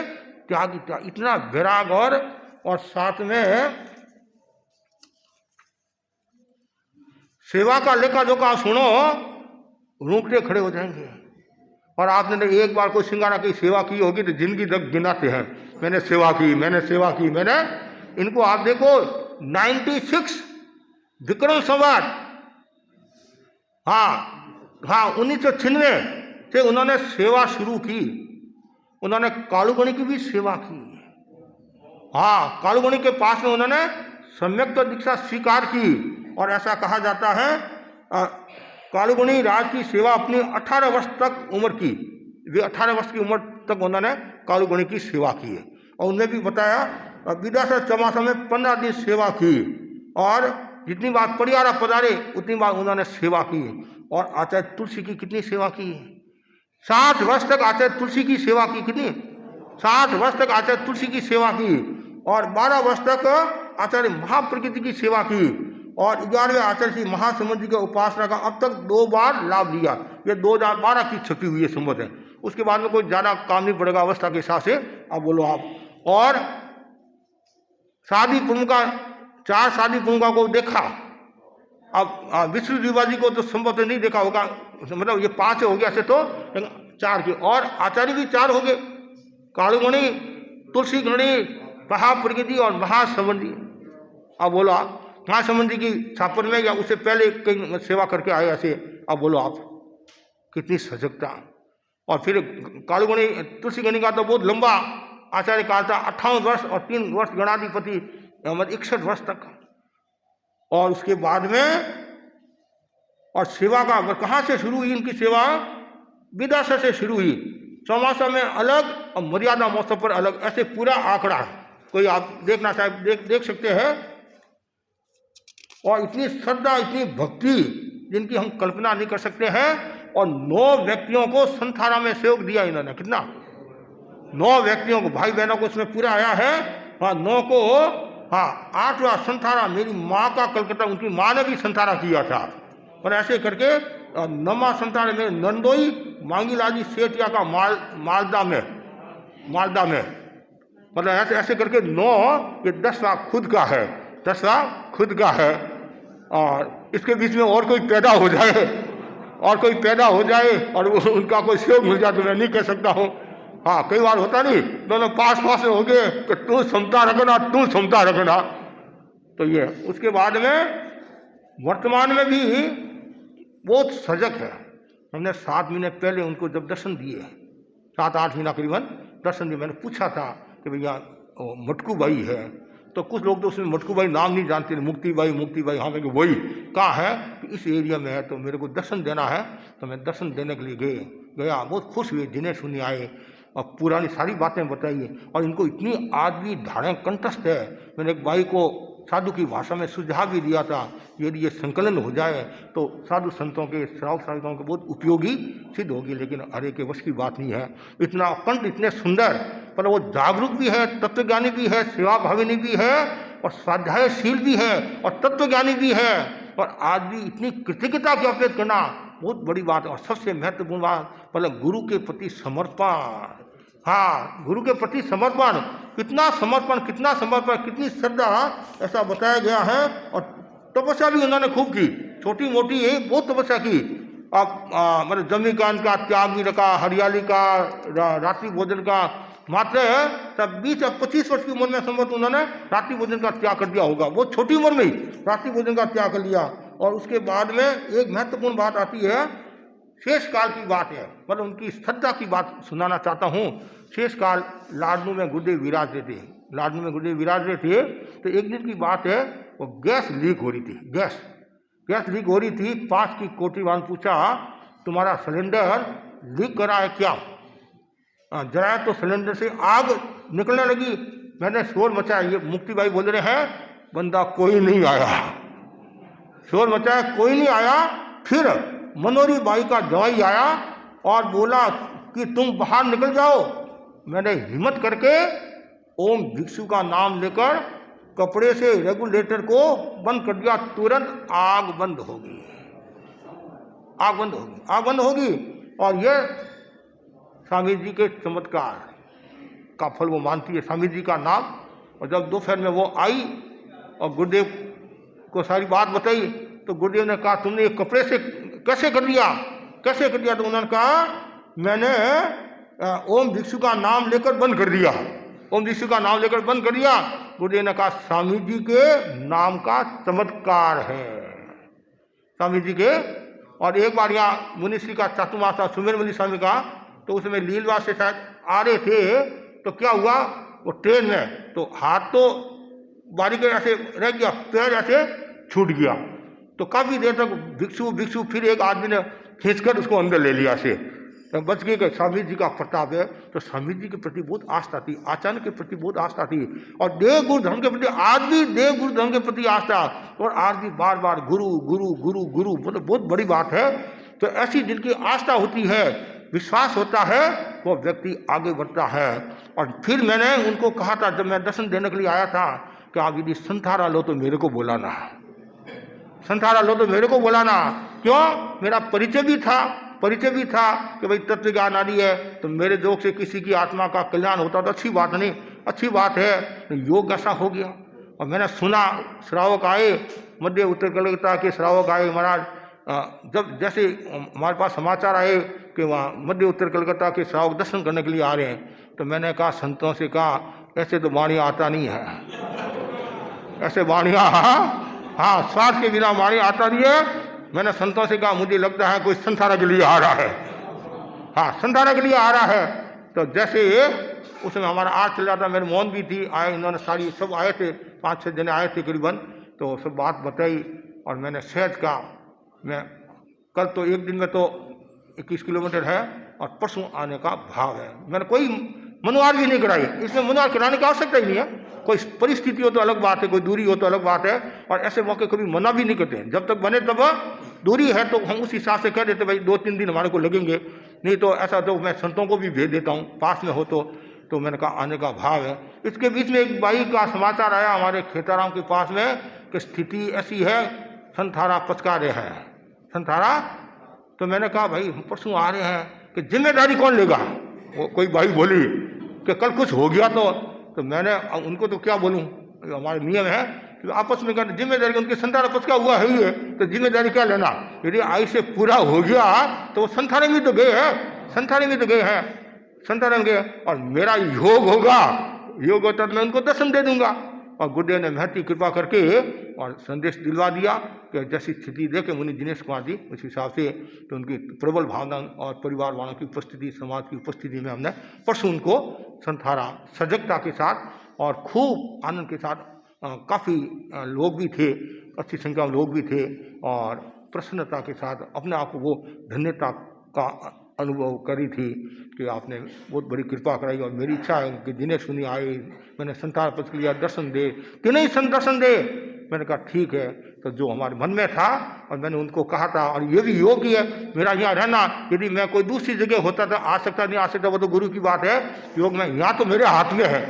C: त्याग त्याग, इतना वैराग। और साथ में सेवा का लेखा जोखा सुनो, रूंगटे खड़े हो जाएंगे। और आपने एक बार कोई सिंगारा की सेवा की होगी तो जिंदगी तक गिनाते हैं, मैंने सेवा की, मैंने सेवा की, मैंने। इनको आप देखो 96 विक्रम संवत, हाँ 1996 से उन्होंने सेवा शुरू की। उन्होंने कालूगणी की भी सेवा की। हाँ, कालूगणी के पास में उन्होंने सम्यक दीक्षा स्वीकार की। और ऐसा कहा जाता है कालूगणी राज की सेवा अपनी 18 वर्ष तक उम्र की, वे 18 वर्ष की उम्र तक उन्होंने कालूगणी की सेवा की है। और उन्हें भी बताया विद्यासर चौमासा में 15 दिन सेवा की, और जितनी बार परिवारा पधारे उतनी बार उन्होंने सेवा की। और आचार्य तुलसी की कितनी सेवा की, 60 वर्ष तक आचार्य तुलसी की सेवा की। कितनी? 60 वर्ष तक आचार्य तुलसी की सेवा की। और 12 वर्ष तक आचार्य महाप्रकृति की सेवा की। और 11वें आचार्य श्री महासमुद्र जी के उपासना का अब तक 2 बार लाभ लिया। ये 2012 की छपी हुई है संबंध है। उसके बाद में कोई ज़्यादा काम नहीं पड़ेगा अवस्था के हिसाब से। अब बोलो आप। और शादी प्रमुखा, 4 शादी प्रमुखा को देखा। अब विष्णु जी को तो संभव नहीं देखा होगा, मतलब ये 5 हो गया ऐसे तो 4 के। और आचार्य भी 4 हो गए, कालूगणी, तुलसी गणी, महाप्रकृति और महासमुद्री। अब बोलो आप, महासमुद्री की छापर में या उससे पहले कहीं सेवा करके आए ऐसे। अब बोलो आप, कितनी सजगता। और फिर कालूगणी तुलसी गणी का तो बहुत लंबा आचार्य काल था, 58 वर्ष और 3 वर्ष गणाधिपति, मतलब 61 वर्ष तक। और उसके बाद में और सेवा का कहाँ से शुरू हुई इनकी सेवा? विदासा से शुरू हुई। चौमासा में अलग और मर्यादा महोत्सव पर अलग, ऐसे पूरा आंकड़ा कोई आप देखना चाहे देख सकते हैं। और इतनी श्रद्धा, इतनी भक्ति जिनकी हम कल्पना नहीं कर सकते हैं। और 9 व्यक्तियों को संथारा में सहयोग दिया इन्होंने। कितना? 9 व्यक्तियों को, भाई बहनों को उसमें पूरा आया है। हाँ, 9 को, हाँ 8वां संथारा, मेरी माँ का कलकत्ता, उनकी माँ ने भी संथारा किया था। और ऐसे करके 9वां संथारा में नंदोई मांगीलाल जी सेठिया का मालदा में मतलब ऐसे ऐसे करके 9 ये 10वां खुद का है, 10वां खुद का है। और इसके बीच में और कोई पैदा हो जाए और उनका कोई सहयोग मिल जाए तो मैं नहीं कह सकता हूँ। हाँ, कई बार होता नहीं, दोनों पास में हो गए कि तू क्षमता रखना। तो ये उसके बाद में वर्तमान में भी बहुत सजग है। हमने 7 महीने पहले उनको जब दर्शन दिए, 7-8 महीना करीबन दर्शन दिए, मैंने पूछा था कि भैया मटकू भाई है, तो कुछ लोग तो उसमें मटकू भाई नाम नहीं जानते, मुक्ति भाई, हाँ मैं वही कहाँ है कि इस एरिया में है, तो मेरे को दर्शन देना है। तो मैं दर्शन देने के लिए गया, बहुत खुश हुए, जिन्हें सुने आए और पुरानी सारी बातें बताई। और इनको इतनी आदमी धारें कंठस्थ है। मैंने एक भाई को साधु की भाषा में सुझाव भी दिया था, यदि ये संकलन हो जाए तो साधु संतों के श्रावक श्राविकाओं के बहुत उपयोगी सिद्ध होगी, लेकिन हरे के वश की बात नहीं है। इतना कंठ, इतने सुंदर, पर वो जागरूक भी है, तत्वज्ञानी भी है, सेवा भाविनी भी है और स्वाध्यायशील भी है और तत्वज्ञानी भी है। और आज भी इतनी कृतज्ञता ज्ञापित करना बहुत बड़ी बात है। और सबसे महत्वपूर्ण बात, मतलब गुरु के प्रति समर्पण। हाँ, गुरु के प्रति समर्पण, कितना समर्पण, कितनी श्रद्धा, ऐसा बताया गया है। और तपस्या भी उन्होंने खूब की, छोटी मोटी बहुत तपस्या की। अब मतलब जमीकान का त्याग भी रखा, हरियाली का, रात्रि भोजन का, मात्र 20 या 25 वर्ष की उम्र में संभवत उन्होंने रात्रि भोजन का त्याग कर दिया होगा, बहुत छोटी उम्र में ही रात्रि भोजन का त्याग कर लिया। और उसके बाद में एक महत्वपूर्ण बात आती है, शेष काल की बात है, मतलब उनकी श्रद्धा की बात सुनाना चाहता हूँ। शेष काल लाडनू में गुरुदेव विराज रहे थे। तो एक दिन की बात है, वो गैस लीक हो रही थी। पास की कोठीवान पूछा, तुम्हारा सिलेंडर लीक करा है क्या? जरा तो सिलेंडर से आग निकलने लगी। मैंने शोर मचाया, ये मुक्ति भाई बोल रहे हैं, बंदा कोई नहीं आया। शोर मचाया, कोई नहीं आया। फिर मनोरी बाई का जवाई आया और बोला कि तुम बाहर निकल जाओ। मैंने हिम्मत करके ओम भिक्षु का नाम लेकर कपड़े से रेगुलेटर को बंद कर दिया, तुरंत आग बंद होगी। और यह स्वामी जी के चमत्कार का फल वो मानती है, स्वामी जी का नाम। और जब दोपहर में वो आई और गुरुदेव को सारी बात बताई, तो गुरुदेव ने कहा, तुमने ये कपड़े से कैसे कर दिया? तो उन्होंने कहा, मैंने ओम भिक्षु का नाम लेकर बंद कर दिया। गुरुदेव ने कहा, स्वामी जी के नाम का चमत्कार है, स्वामी जी के। और एक बार यहाँ मुनिश्री का चातुर्मासा सुमेर मुनि स्वामी का, तो उसमें लीलवास से शायद आ रहे थे, तो क्या हुआ, वो ट्रेन में तो हाथ तो बारीक ऐसे रह गया, पैर ऐसे छूट गया। तो काफ़ी देर तक भिक्षु, फिर एक आदमी ने खींचकर उसको अंदर ले लिया से, तो बच गए। कि स्वामी जी का प्रताप है। तो स्वामी जी के प्रति बहुत आस्था थी, आचार्य के प्रति बहुत आस्था थी, और देव गुरु धर्म के प्रति आज भी देव गुरु धर्म के प्रति आस्था, और आज भी बार बार गुरु मतलब बहुत बड़ी बात है। तो ऐसी जिनकी आस्था होती है, विश्वास होता है, वो व्यक्ति आगे बढ़ता है। और फिर मैंने उनको कहा था, जब मैं दर्शन देने के लिए आया था, कि आप यदि संथारा लो तो मेरे को बुलाना, क्यों? मेरा परिचय भी था कि भाई तत्व ज्ञान आदि है, तो मेरे जोग से किसी की आत्मा का कल्याण होता तो अच्छी बात है। तो योग ऐसा हो गया। और मैंने सुना, श्रावक आए, मध्य उत्तर कलकत्ता के श्रावक आए महाराज, जब जैसे हमारे पास समाचार आए कि वहाँ मध्य उत्तर कलकत्ता के श्रावक दर्शन करने के लिए आ रहे हैं, तो मैंने कहा, संतों से कहा, ऐसे तो वाणी आता नहीं है, ऐसे वाणियाँ, हाँ, स्वार्थ के बिना वाणी आता नहीं है। मैंने संतों से कहा, मुझे लगता है कोई संथारा के लिए आ रहा है। तो जैसे उसमें हमारा आज चल रहा था, मेरे मौन भी थी, आए, इन्होंने सारी सब आए थे, 5-6 जने आए थे करीबन, तो सब बात बताई। और मैंने सहज का, मैं कल तो एक दिन में तो 21 किलोमीटर है, और परसों आने का भाव है। मैंने कोई मनोवार भी नहीं कराई, इसमें मनोवार कराने की आवश्यकता ही नहीं है। कोई परिस्थिति हो तो अलग बात है, कोई दूरी हो तो अलग बात है, और ऐसे मौके कभी मना भी नहीं करते। जब तक बने तब दूरी है तो हम उस हिसाब से कह देते, भाई 2-3 दिन हमारे को लगेंगे, नहीं तो ऐसा तो मैं संतों को भी भेज देता हूँ, पास में हो तो मैंने कहा आने का भाव है। इसके बीच में एक भाई का समाचार आया हमारे खेताराम के पास में कि स्थिति ऐसी है, संथारा पचका रहे हैं, संथारा। तो मैंने कहा, भाई परसों आ रहे हैं, कि जिम्मेदारी कौन लेगा। वो कोई भाई बोली कि कल कुछ हो गया तो मैंने उनको तो क्या बोलूँ, हमारे नियम है कि आपस में कहते जिम्मेदारी, उनके संतान आपस का हुआ है ही है तो जिम्मेदारी क्या लेना। यदि आयु से पूरा हो गया तो वो संतान में तो गए हैं, संतान में तो गए हैं, संतान में गए, और मेरा योग होगा, योग होता तो मैं उनको दर्शन दे दूंगा। और गुरुदेव ने महती कृपा करके और संदेश दिलवा दिया कि जैसी स्थिति देखे मुनि दिनेश कुमार जी उस हिसाब से, तो उनकी प्रबल भावना और परिवार वालों की उपस्थिति, समाज की उपस्थिति में हमने परसों उनको संथारा सजगता के साथ और खूब आनंद के साथ, काफ़ी लोग भी थे, अच्छी संख्या में लोग भी थे, और प्रसन्नता के साथ अपने आप को वो धन्यता का अनुभव करी थी कि आपने बहुत बड़ी कृपा कराई। और मेरी इच्छा है कि दिनेश मुनि आए, मैंने संतान पद के लिया, दर्शन दे, कि नहीं दर्शन दे। मैंने कहा ठीक है, तो जो हमारे मन में था और मैंने उनको कहा था, और ये भी योग्य है मेरा यहाँ रहना। यदि मैं कोई दूसरी जगह होता तो आ सकता नहीं आ सकता, वो तो गुरु की बात है। योग में यहाँ तो मेरे हाथ में है,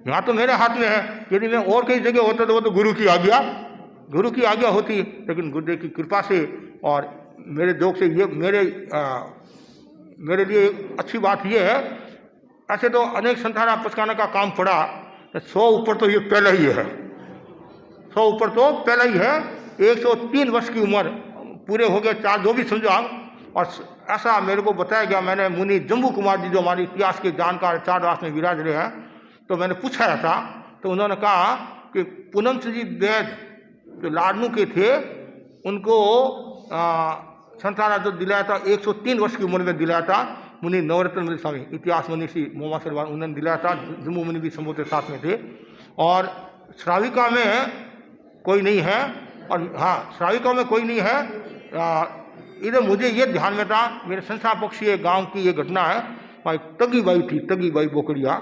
C: यहाँ तो मेरे हाथ में है। यदि मैं और कई जगह होता तो वो तो गुरु की आज्ञा होती। लेकिन गुरुदेव की कृपा से और मेरे जोग से ये मेरे लिए अच्छी बात ये है, ऐसे तो अनेक संताना पचकाने का काम पड़ा, 100 ऊपर तो ये पहले ही है, 100 ऊपर तो पहले ही है। 103 वर्ष की उम्र पूरे हो गए, 4 जो भी समझो आप। और ऐसा मेरे को बताया गया, मैंने मुनि जम्बू कुमार जी जो हमारे इतिहास के जानकार 4 दास में विराज रहे हैं, तो मैंने पूछा था, तो उन्होंने कहा कि पूनम जी वैद जो लाडनू के थे, उनको संताना जो दिलाया था 103 वर्ष की उम्र में दिलाया था मुनि नवरत्न स्वामी, इतिहास मुनि श्री मोमा सरवार, उन्होंने दिलाया था। जम्मू मुनि भी समूह साथ में थे। और श्राविका में कोई नहीं है, और हाँ श्राविका में कोई नहीं है। इधर मुझे ये ध्यान में था, मेरे संस्था पक्षीय गांव की ये घटना है, भाई तगी बाई थी, तगी बाई बोकड़िया,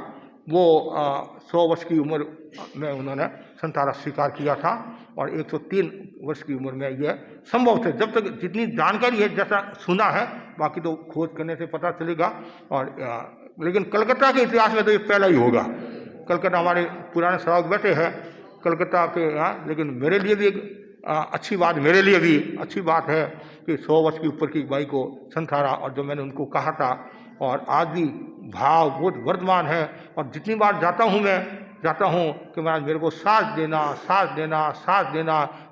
C: वो 100 वर्ष की उम्र में उन्होंने संतारा स्वीकार किया था, और 103 वर्ष की उम्र में यह संभव थे। जब तक जितनी जानकारी है, जैसा सुना है, बाकी तो खोज करने से पता चलेगा। और लेकिन कलकत्ता के इतिहास में तो ये पहला ही होगा। कलकत्ता हमारे पुराने श्रावक बैठे हैं कलकत्ता के यहाँ, लेकिन मेरे लिए भी एक अच्छी बात, मेरे लिए भी अच्छी बात है कि 100 वर्ष के ऊपर की बाई को संथारा, और जो मैंने उनको कहा था, और आज भी भाव बहुत वर्तमान है। और जितनी बार जाता हूँ कि महाराज मेरे को साथ देना,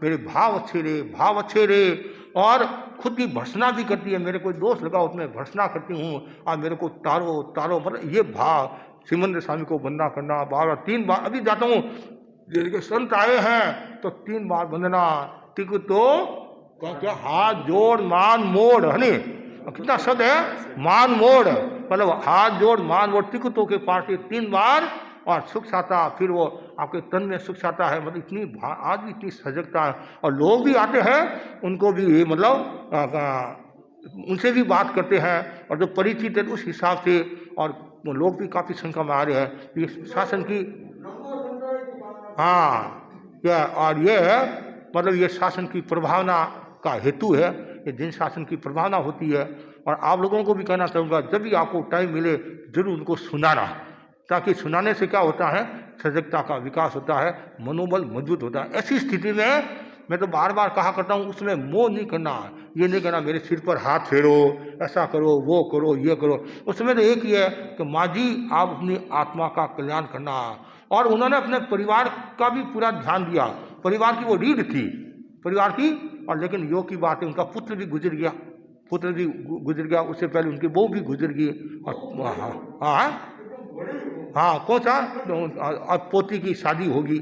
C: मेरे भाव अच्छे रहे। और खुद की भर्सना भी करती है, मेरे कोई दोष लगा उसमें भर्सना करती हूँ, और मेरे को तारो मतलब ये भाव सिमंद्र स्वामी को वंदना करना, बार 3 बार अभी जाता हूँ, संत आए हैं तो 3 बार वंदना, टिक तो क्या हाथ जोड़ मान मोड़, है नी, कितना शब्द है, मान मोड़, मतलब हाथ जोड़ मान मोड़, टिकटों के पास 3 बार, और सुख साता, फिर वो आपके तन में सुख साता है। मतलब इतनी आज भी इतनी सजगता है, और लोग भी आते हैं, उनको भी मतलब उनसे भी बात करते हैं, और जो परिचित है उस हिसाब से, और लोग भी काफ़ी संख्या में आ रहे हैं। ये शासन की और ये है मतलब ये शासन की प्रभावना का हेतु है, ये जिन शासन की प्रभावना होती है। और आप लोगों को भी कहना चाहूँगा, जब भी आपको टाइम मिले जरूर उनको सुनाना, ताकि सुनाने से क्या होता है, सजगता का विकास होता है, मनोबल मजबूत होता है। ऐसी स्थिति में मैं तो बार बार कहा करता हूँ, उसमें मोह नहीं करना, ये नहीं कहना मेरे सिर पर हाथ फेरो, ऐसा करो, वो करो, ये करो। उसमें तो एक ही है कि माँ जी आप अपनी आत्मा का कल्याण करना। और उन्होंने अपने परिवार का भी पूरा ध्यान दिया, परिवार की वो रीढ़ थी परिवार की। और लेकिन योग की बात है, उनका पुत्र भी गुजर गया, उससे पहले उनकी बहू भी गुजर गई। और हाँ कौन सा, अब पोती की शादी होगी,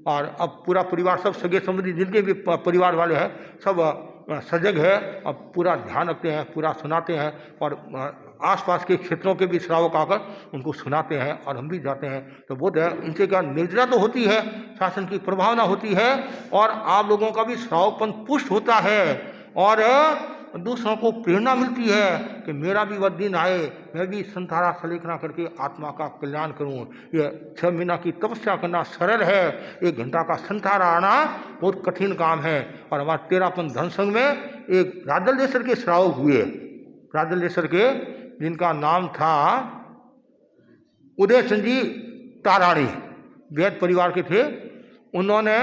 C: और अब पूरा परिवार सब सगे संबंधी जिनके भी परिवार वाले हैं सब सजग है, अब पूरा ध्यान रखते हैं, पूरा सुनाते हैं। और आसपास के क्षेत्रों के भी श्रावक आकर उनको सुनाते हैं, और हम भी जाते हैं। तो बोध है इनसे क्या निर्जरा तो होती है, शासन की प्रभावना होती है, और आप लोगों का भी श्रावकपन पुष्ट होता है, और दूसरों को प्रेरणा मिलती है कि मेरा भी वह दिन आए, मैं भी संथारा सलेखना करके आत्मा का कल्याण करूं। ये 6 महीना की तपस्या करना सरल है, 1 घंटा का संथारा आना बहुत कठिन काम है। और हमारे 13पन धन संघ में एक राजलेश्वर के श्रावक हुए, राजलेश्वर के, जिनका नाम था उदय चंद जी ताराणी, वैद परिवार के थे। उन्होंने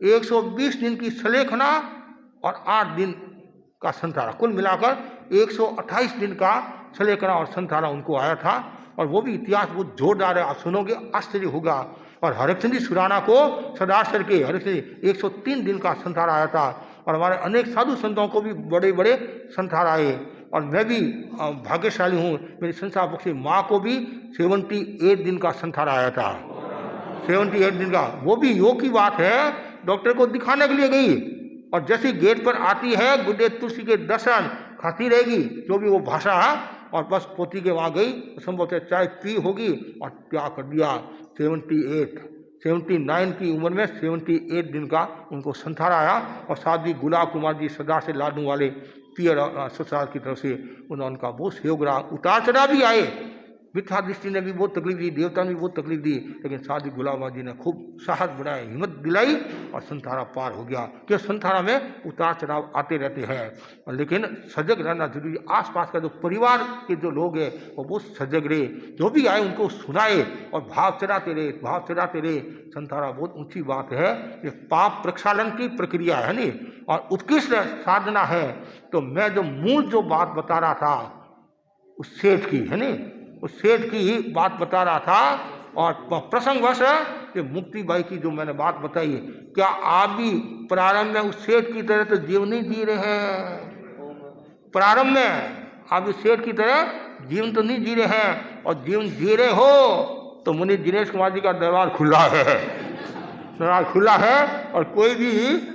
C: 120 दिन की सलेखना और 8 दिन का संथारा, कुल मिलाकर 128 दिन का सलेकरा और संथारा उनको आया था, और वो भी इतिहास बहुत जोरदार है, आप सुनोगे आश्चर्य होगा। और हरिश्चंद्र सुराना को सदाशर के हरिश्चंद्र 103 दिन का संथार आया था, और हमारे अनेक साधु संतों को भी बड़े बड़े संथार आए। और मैं भी भाग्यशाली हूँ, मेरी संसार पक्षी माँ को भी 78 दिन का संथार आया था, 78 दिन का। वो भी योग की बात है, डॉक्टर को दिखाने के लिए गई, और जैसी गेट पर आती है गुड्डे तुलसी के दर्शन खाती रहेगी, जो भी वो भाषा है, और बस पोती के वहाँ गई, संभवतः चाय पी होगी और त्याग कर दिया। 79 की उम्र में 78 दिन का उनको संथार आया। और साध्वी गुलाब कुमार जी सदा से लाडू वाले पियर ससुराल की तरफ से उनका बहुत सहयोग रहा। उतार चढ़ाव भी आए, मिथ्या दृष्टि ने भी बहुत तकलीफ दी, देवता ने भी बहुत तकलीफ दी, लेकिन साध्वी गुलाब जी ने खूब साहस बढ़ाया, हिम्मत दिलाई, और संथारा पार हो गया। कि संथारा में उतार चढ़ाव आते रहते हैं, लेकिन सजग रहना जरूरी। आसपास का जो परिवार के जो लोग हैं वो बहुत सजग रहे, जो भी आए उनको सुनाए और भाव चढ़ाते रहे, भाव चढ़ाते रहे। संथारा बहुत ऊंची बात है, ये पाप प्रक्षालन की प्रक्रिया है नहीं, और उत्कृष्ट साधना है। तो मैं जो मूल जो बात बता रहा था उस सेठ की है नहीं, उस सेठ की ही बात बता रहा था, और प्रसंगवश ये मुक्ति बाई की जो मैंने बात बताई, क्या आप भी प्रारंभ में उस सेठ की तरह तो जीवन नहीं जी रहे हैं? प्रारंभ में आप इस सेठ की तरह जीवन तो नहीं जी रहे हैं, और जीवन जी रहे हो तो मुनि दिनेश कुमार जी का दरबार खुला है, दरबार खुला है। और कोई भी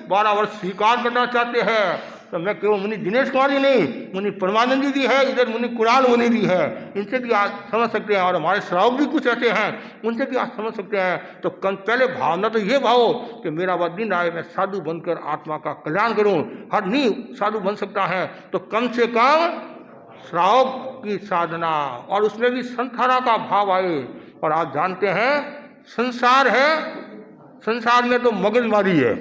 C: 12 वर्ष स्वीकार करना चाहते हैं तो मैं केवल मुनि दिनेश कुमार जी नहीं, मुनि परमानंद जी भी है, इधर मुनि कुणाल मुनि भी है, इनसे भी आप समझ सकते हैं। और हमारे श्रावक भी कुछ ऐसे हैं, उनसे भी आप समझ सकते हैं। तो पहले भावना तो ये भाव कि मेरा वह दिन आए मैं साधु बनकर आत्मा का कल्याण करूं। हर नहीं साधु बन सकता है, तो कम से कम श्रावक की साधना, और उसमें भी संथारा का भाव आए। और आप जानते हैं संसार है, संसार में तो मगजमारी है,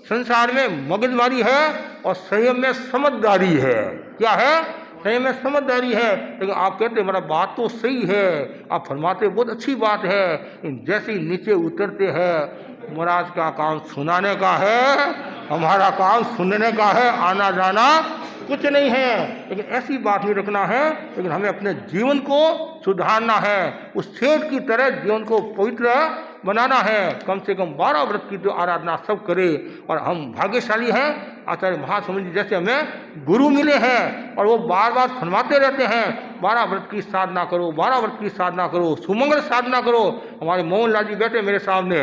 C: संसार में मगजमारी है, और संयम में समझदारी है। क्या है? संयम में समझदारी है। लेकिन आप कहते हैं मेरा बात तो सही है, आप फरमाते बहुत अच्छी बात है, जैसे ही नीचे उतरते हैं, महाराज का काम सुनाने का है, हमारा काम सुनने का है, आना जाना कुछ नहीं है। लेकिन ऐसी बात नहीं रखना है, लेकिन हमें अपने जीवन को सुधारना है, उस सेठ की तरह जीवन को पवित्र बनाना है। कम से कम 12 व्रत की तो आराधना सब करे। और हम भाग्यशाली हैं, आचार्य महासमुद्र जी जैसे हमें गुरु मिले हैं, और वो बार बार फरमाते रहते हैं 12 व्रत की साधना करो, 12 व्रत की साधना करो, सुमंगल साधना करो। हमारे मोहनलाल जी बैठे मेरे सामने,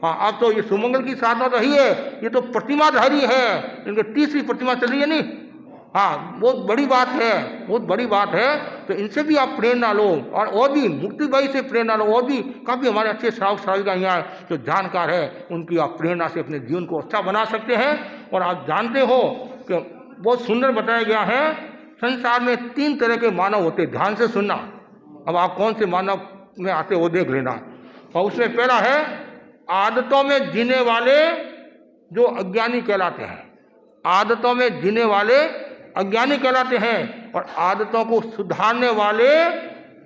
C: हाँ अब तो ये सुमंगल की साधना तो ही है, ये तो प्रतिमाधारी है, इनके तीसरी प्रतिमा चल रही है नहीं, हाँ बहुत बड़ी बात है, बहुत बड़ी बात है। तो इनसे भी आप प्रेरणा लो, और भी मुक्ति बाई से प्रेरणा लो, और भी काफ़ी हमारे अच्छे श्रावक श्राविका यहाँ जो जानकार है, उनकी आप प्रेरणा से अपने जीवन को अच्छा बना सकते हैं। और आप जानते हो कि बहुत सुंदर बताया गया है, संसार में 3 तरह के मानव होते हैं, ध्यान से सुनना। अब आप कौन से मानव में आते वो देख लेना। और उसमें पहला है आदतों में जीने वाले जो अज्ञानी कहलाते हैं, आदतों में जीने वाले अज्ञानी कहलाते हैं, और आदतों को सुधारने वाले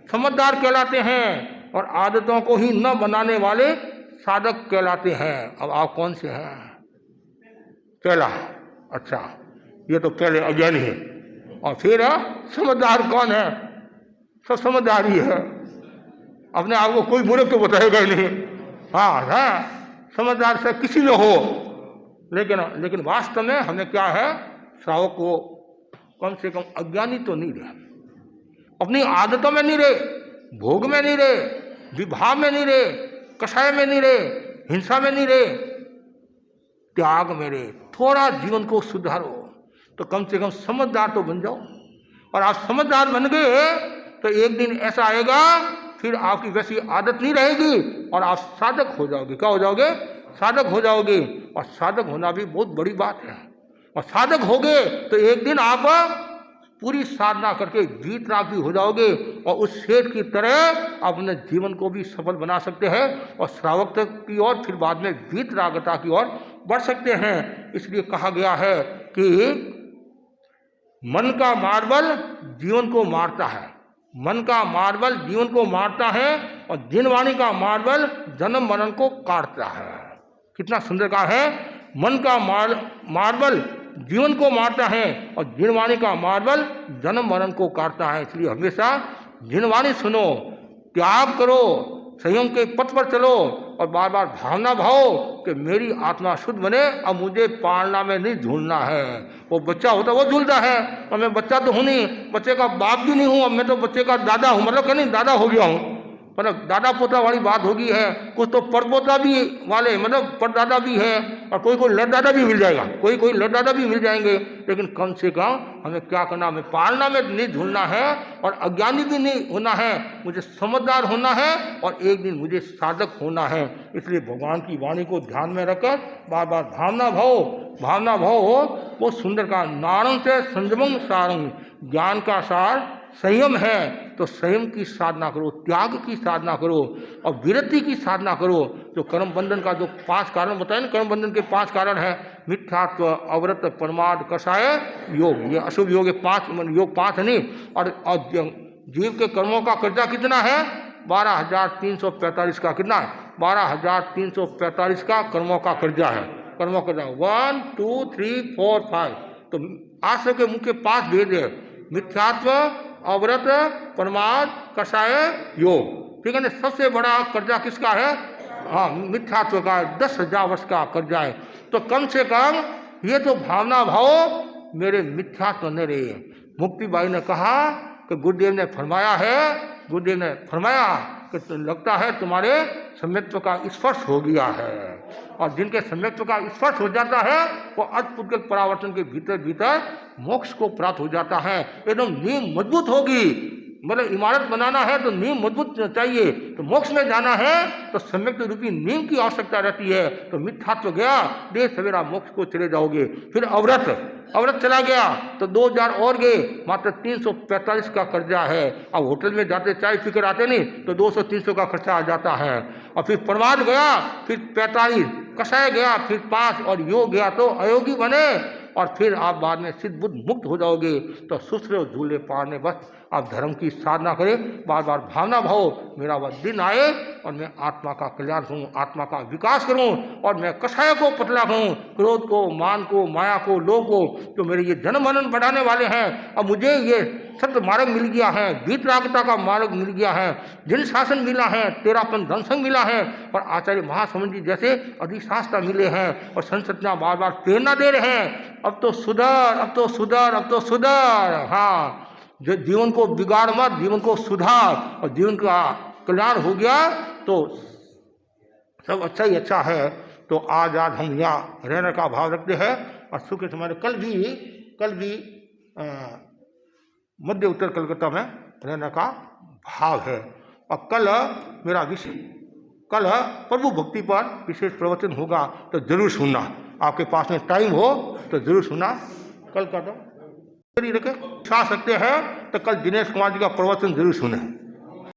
C: समझदार कहलाते हैं, और आदतों को ही न बनाने वाले साधक कहलाते हैं। अब आप कौन से हैं? पहला, अच्छा ये तो पहले अज्ञानी है। और फिर समझदार कौन है? सब समझदार ही है, अपने आप को कोई मूर्ख तो बताएगा ही नहीं। हाँ समझदार से किसी में हो, लेकिन वास्तव में हमें क्या है, श्रावक को कम से कम अज्ञानी तो नहीं रहे, अपनी आदतों में नहीं रहे, भोग में नहीं रहे, विभाव में नहीं रहे, कषाय में नहीं रहे, हिंसा में नहीं रहे, त्याग में रहे। थोड़ा जीवन को सुधारो, तो कम से कम समझदार तो बन जाओ। और आप समझदार बन गए तो एक दिन ऐसा आएगा, फिर आपकी वैसी आदत नहीं रहेगी, और आप साधक हो जाओगे। क्या हो जाओगे? साधक हो जाओगे। और साधक होना भी बहुत बड़ी बात है। और साधक होगे तो एक दिन आप पूरी साधना करके वीतराग भी हो जाओगे, और उस सेठ की तरह अपने जीवन को भी सफल बना सकते हैं, और श्रावक की ओर फिर बाद में वीतरागता की ओर बढ़ सकते हैं। इसलिए कहा गया है कि मन का मार्बल जीवन को मारता है, मन का मार्बल जीवन को मारता है, और जिनवाणी का मार्बल जन्म मरण को काटता है। कितना सुंदर कहा है, मन का मार्बल जीवन को मारता है और जिनवाणी का मार्बल जन्म मरण को काटता है। इसलिए हमेशा जिनवाणी सुनो, त्याग करो, संयम के पथ पर चलो और बार बार भावना भाओ कि मेरी आत्मा शुद्ध बने, अब मुझे पालना में नहीं झूलना है। वो बच्चा होता वो झूलता है, और मैं बच्चा तो हूँ नहीं, बच्चे का बाप भी नहीं हूँ, अब मैं तो बच्चे का दादा हूँ, मतलब कहीं दादा हो गया हूँ, मतलब दादा पोता वाली बात होगी है। कुछ तो परपोता भी वाले, मतलब परदादा भी है, और कोई कोई लड़दादा भी मिल जाएगा, कोई कोई लड़दादा भी मिल जाएंगे। लेकिन कम से कम हमें क्या करना, हमें पालना में नहीं झूलना है और अज्ञानी भी नहीं होना है, मुझे समझदार होना है और एक दिन मुझे साधक होना है। इसलिए भगवान की वाणी को ध्यान में रखकर बार बार भावना भाव हो। वो सुंदर का नारंग से संयमं सारंग, ज्ञान का सार संयम है, तो संयम की साधना करो, त्याग की साधना करो और विरति की साधना करो। जो कर्म बंधन का जो 5 कारण बताए ना, कर्म बंधन के 5 कारण है, मिथ्यात्व, अव्रत, प्रमाद, कषाय, योग। ये अशुभ योग, 5 योग 5 नहीं। और जीव के कर्मों का कर्जा कितना है? 12,345 का। कितना है? 12,345 का कर्मों का कर्जा है। कर्मों का 1 2 3 4 5। तो आश्रय के मुख्य 5 भेद है, मिथ्यात्व, अव्रत, प्रमाद, कषाय, योग। ठीक है ना। सबसे बड़ा कर्जा किसका है? हाँ, मिथ्यात्व का 10,000 वर्ष का कर्जा है। तो कम से कम ये तो भावना भाव मेरे मिथ्यात्व न रहे। मुक्ति बाई ने कहा कि गुरुदेव ने फरमाया कि तो लगता है तुम्हारे सम्यक्त्व का स्पर्श हो गया है, और जिनके सम्यक्त्व का स्पर्श हो जाता है वो अद्भुत परावर्तन के भीतर मोक्ष को प्राप्त हो जाता है। एकदम नींव मजबूत होगी, मतलब इमारत बनाना है तो नींव मजबूत चाहिए, तो मोक्ष में जाना है तो सम्यक्त रूपी नींव की आवश्यकता रहती है। तो मिथ्यात्व गया, देर सवेरा मोक्ष को चले जाओगे। फिर अव्रत चला गया तो 2,000 और गए, मात्र 345 का कर्जा है। अब होटल में जाते चाय फिक्र आते नहीं तो 200-300 का खर्चा आ जाता है। और फिर प्रमाद गया, फिर 45, कषाय गया, फिर 5 और योग गया तो अयोगी बने, और फिर आप बाद में सिद्ध बुद्ध मुक्त हो जाओगे। तो सुसरे झूले पारने बस आप धर्म की साधना करें, बार बार भावना भाव मेरा वह दिन आए और मैं आत्मा का कल्याण करूँ, आत्मा का विकास करूँ, और मैं कषाय को पतला करूँ, क्रोध को, मान को, माया को, लोभ को, जो मेरे ये जन्म मरण बढ़ाने वाले हैं। अब मुझे ये सत्य मार्ग मिल गया है, वीतरागता का मार्ग मिल गया है, जिन शासन मिला है, तेरापन धनसंग मिला है, और आचार्य महासमन जी जैसे अधिशास्त्र मिले हैं, और संसदना बार बार प्रेरणा दे रहे हैं, अब तो सुधार। हाँ, जो जीवन को बिगाड़ मत, जीवन को सुधार, और जीवन का कल्याण हो गया तो सब अच्छा ही अच्छा है। तो आज हम यहाँ रहने का भाव रखते हैं, और सुख के समय कल भी मध्य उत्तर कलकत्ता में रहने का भाव है। और कल मेरा विषय, कल प्रभु भक्ति पर विशेष प्रवचन होगा, तो जरूर सुनना। आपके पास में टाइम हो तो जरूर सुनना। कल का तो रखे छा सकते हैं तो कल दिनेश कुमार जी का प्रवचन जरूर सुने।